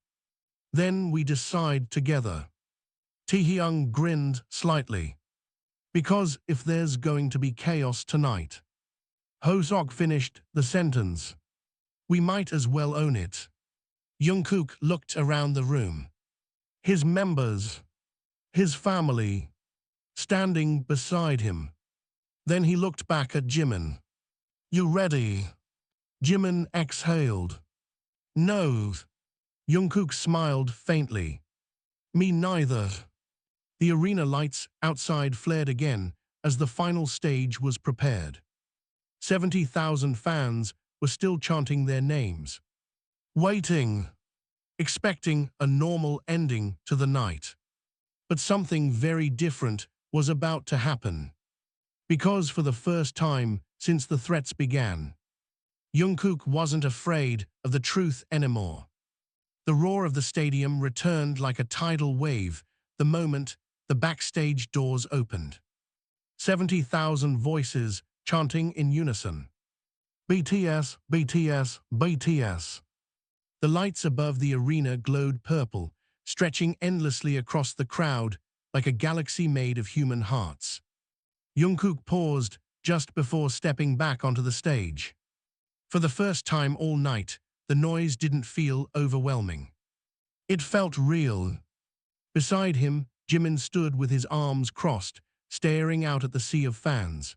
"Then we decide together." Taehyung grinned slightly. "Because if there's going to be chaos tonight." Hosok finished the sentence. "We might as well own it." Jungkook looked around the room. His members, his family, standing beside him. Then he looked back at Jimin. "You ready?" Jimin exhaled. "No." Jungkook smiled faintly. "Me neither." The arena lights outside flared again as the final stage was prepared. 70,000 fans were still chanting their names, waiting, expecting a normal ending to the night. But something very different was about to happen. Because for the first time since the threats began, Jungkook wasn't afraid of the truth anymore. The roar of the stadium returned like a tidal wave the moment the backstage doors opened. 70,000 voices chanting in unison. BTS, BTS, BTS. The lights above the arena glowed purple, stretching endlessly across the crowd like a galaxy made of human hearts. Jungkook paused just before stepping back onto the stage. For the first time all night, the noise didn't feel overwhelming. It felt real. Beside him, Jimin stood with his arms crossed, staring out at the sea of fans.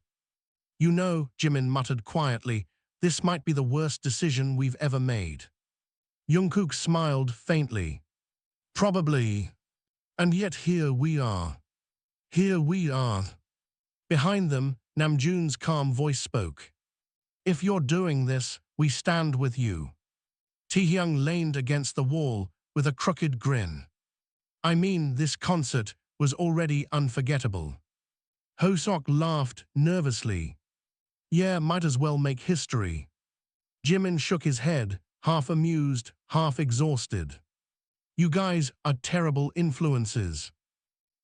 "You know," Jimin muttered quietly, "this might be the worst decision we've ever made." Jungkook smiled faintly. "Probably. And yet here we are. Here we are." Behind them, Namjoon's calm voice spoke. "If you're doing this, we stand with you." Taehyung leaned against the wall with a crooked grin. "I mean, this concert was already unforgettable." Hosok laughed nervously. "Yeah, might as well make history." Jimin shook his head, half amused, half exhausted. "You guys are terrible influences."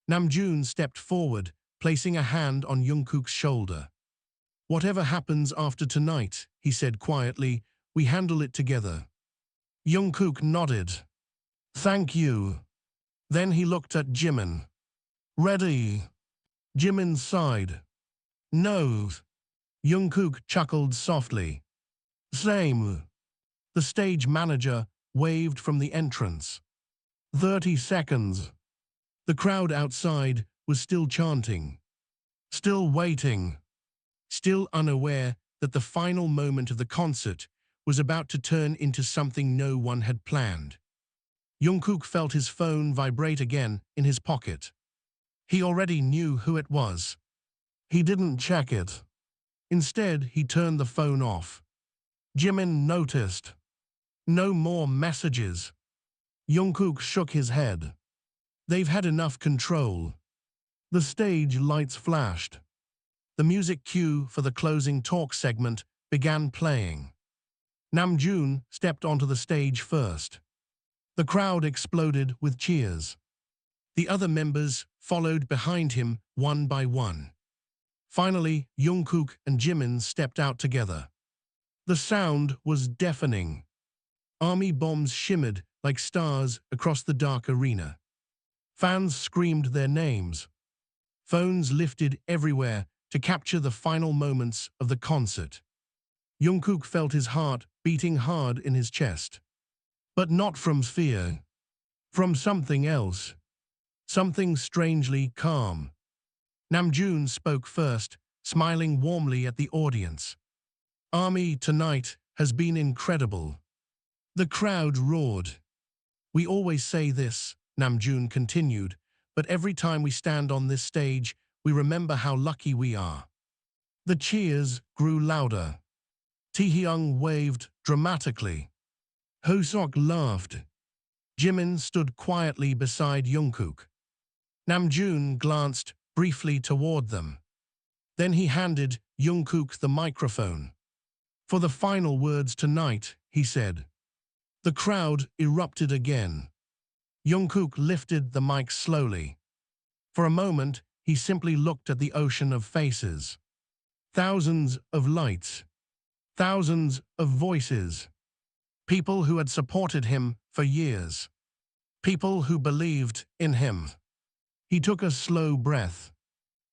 Namjoon stepped forward, placing a hand on Jungkook's shoulder. "Whatever happens after tonight," he said quietly, "we handle it together." Jungkook nodded. "Thank you." Then he looked at Jimin. "Ready?" Jimin sighed. "No." Jungkook chuckled softly. "Same." The stage manager waved from the entrance. 30 seconds. The crowd outside was still chanting, still waiting, still unaware that the final moment of the concert was about to turn into something no one had planned. Jungkook felt his phone vibrate again in his pocket. He already knew who it was. He didn't check it. Instead, he turned the phone off. Jimin noticed. No more messages. Jungkook shook his head. They've had enough control. The stage lights flashed. The music cue for the closing talk segment began playing. Namjoon stepped onto the stage first. The crowd exploded with cheers. The other members followed behind him one by one. Finally, Jungkook and Jimin stepped out together. The sound was deafening. Army bombs shimmered like stars across the dark arena. Fans screamed their names. Phones lifted everywhere to capture the final moments of the concert. Jungkook felt his heart beating hard in his chest. But not from fear. From something else. Something strangely calm. Namjoon spoke first, smiling warmly at the audience. "Army tonight has been incredible." The crowd roared. "We always say this," Namjoon continued, "but every time we stand on this stage, we remember how lucky we are." The cheers grew louder. Taehyung waved dramatically. Hosok laughed. Jimin stood quietly beside Jungkook. Namjoon glanced briefly toward them. Then he handed Jungkook the microphone. "For the final words tonight," he said. The crowd erupted again. Jungkook lifted the mic slowly. For a moment, he simply looked at the ocean of faces. Thousands of lights. Thousands of voices. People who had supported him for years. People who believed in him. He took a slow breath.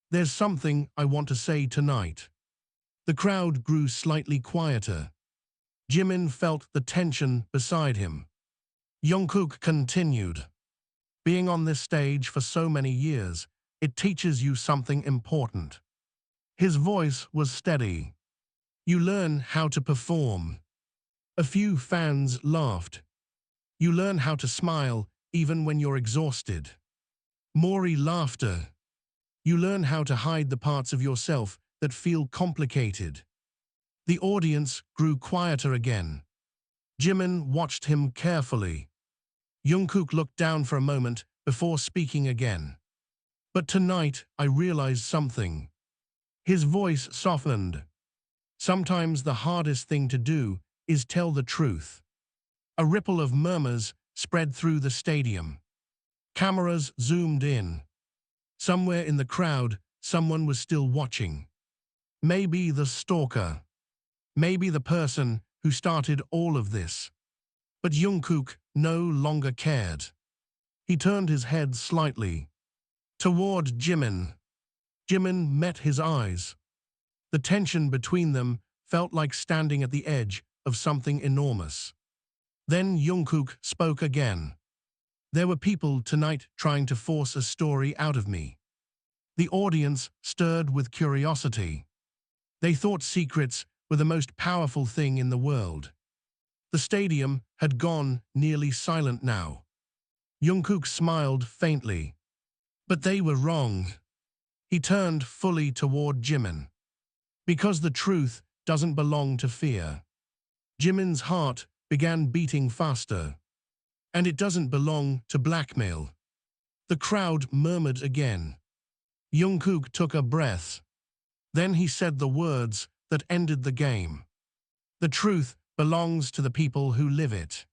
"There's something I want to say tonight." The crowd grew slightly quieter. Jimin felt the tension beside him. Jungkook continued. "Being on this stage for so many years, it teaches you something important." His voice was steady. "You learn how to perform." A few fans laughed. "You learn how to smile even when you're exhausted." Mori laughter. You learn how to hide the parts of yourself that feel complicated. The audience grew quieter again. Jimin watched him carefully. Jungkook looked down for a moment before speaking again. But tonight I realized something. His voice softened. Sometimes the hardest thing to do is tell the truth. A ripple of murmurs spread through the stadium. Cameras zoomed in. Somewhere in the crowd, someone was still watching. Maybe the stalker. Maybe the person who started all of this. But Jungkook no longer cared. He turned his head slightly. Toward Jimin. Jimin met his eyes. The tension between them felt like standing at the edge of something enormous. Then Jungkook spoke again. There were people tonight trying to force a story out of me. The audience stirred with curiosity. They thought secrets were the most powerful thing in the world. The stadium had gone nearly silent now. Jungkook smiled faintly. But they were wrong. He turned fully toward Jimin. Because the truth doesn't belong to fear. Jimin's heart began beating faster. And it doesn't belong to blackmail. The crowd murmured again. Jungkook took a breath. Then he said the words that ended the game. The truth belongs to the people who live it.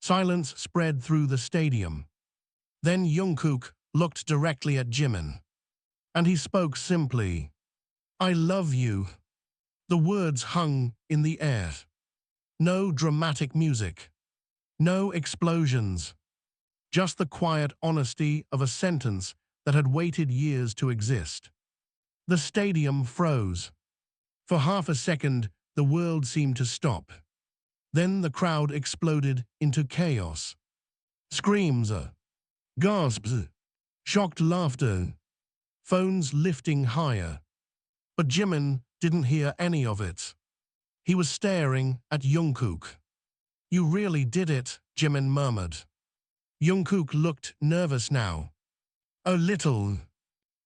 Silence spread through the stadium. Then Jungkook looked directly at Jimin. And he spoke simply. I love you. The words hung in the air. No dramatic music. No explosions. Just the quiet honesty of a sentence that had waited years to exist. The stadium froze. For half a second, the world seemed to stop. Then the crowd exploded into chaos. Screams, gasps, shocked laughter, phones lifting higher. But Jimin didn't hear any of it. He was staring at Jungkook. You really did it, Jimin murmured. Jungkook looked nervous now. A little.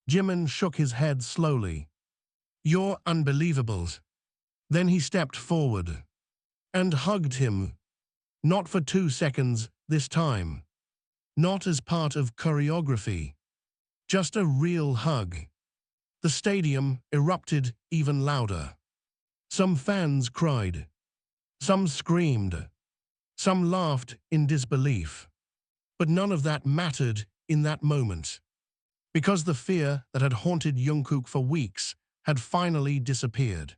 Jimin shook his head slowly. You're unbelievable. Then he stepped forward and hugged him. Not for 2 seconds this time. Not as part of choreography. Just a real hug. The stadium erupted even louder. Some fans cried. Some screamed. Some laughed in disbelief. But none of that mattered in that moment. Because the fear that had haunted Jungkook for weeks had finally disappeared.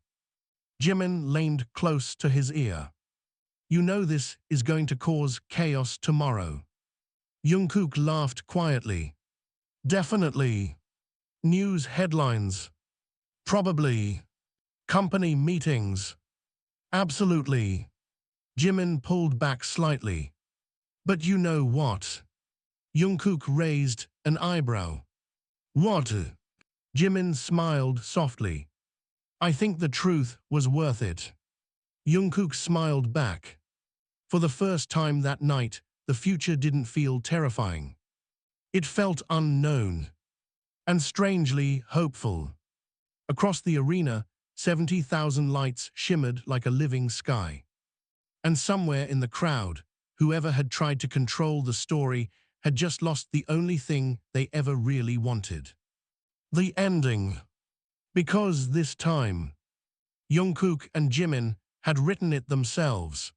Jimin leaned close to his ear. You know this is going to cause chaos tomorrow. Jungkook laughed quietly. Definitely. News headlines. Probably. Company meetings. Absolutely. Jimin pulled back slightly. But you know what? Jungkook raised an eyebrow. What? Jimin smiled softly. I think the truth was worth it. Jungkook smiled back. For the first time that night, the future didn't feel terrifying. It felt unknown. And strangely hopeful. Across the arena, 70,000 lights shimmered like a living sky. And somewhere in the crowd, whoever had tried to control the story had just lost the only thing they ever really wanted. The ending. Because this time, Jungkook and Jimin had written it themselves.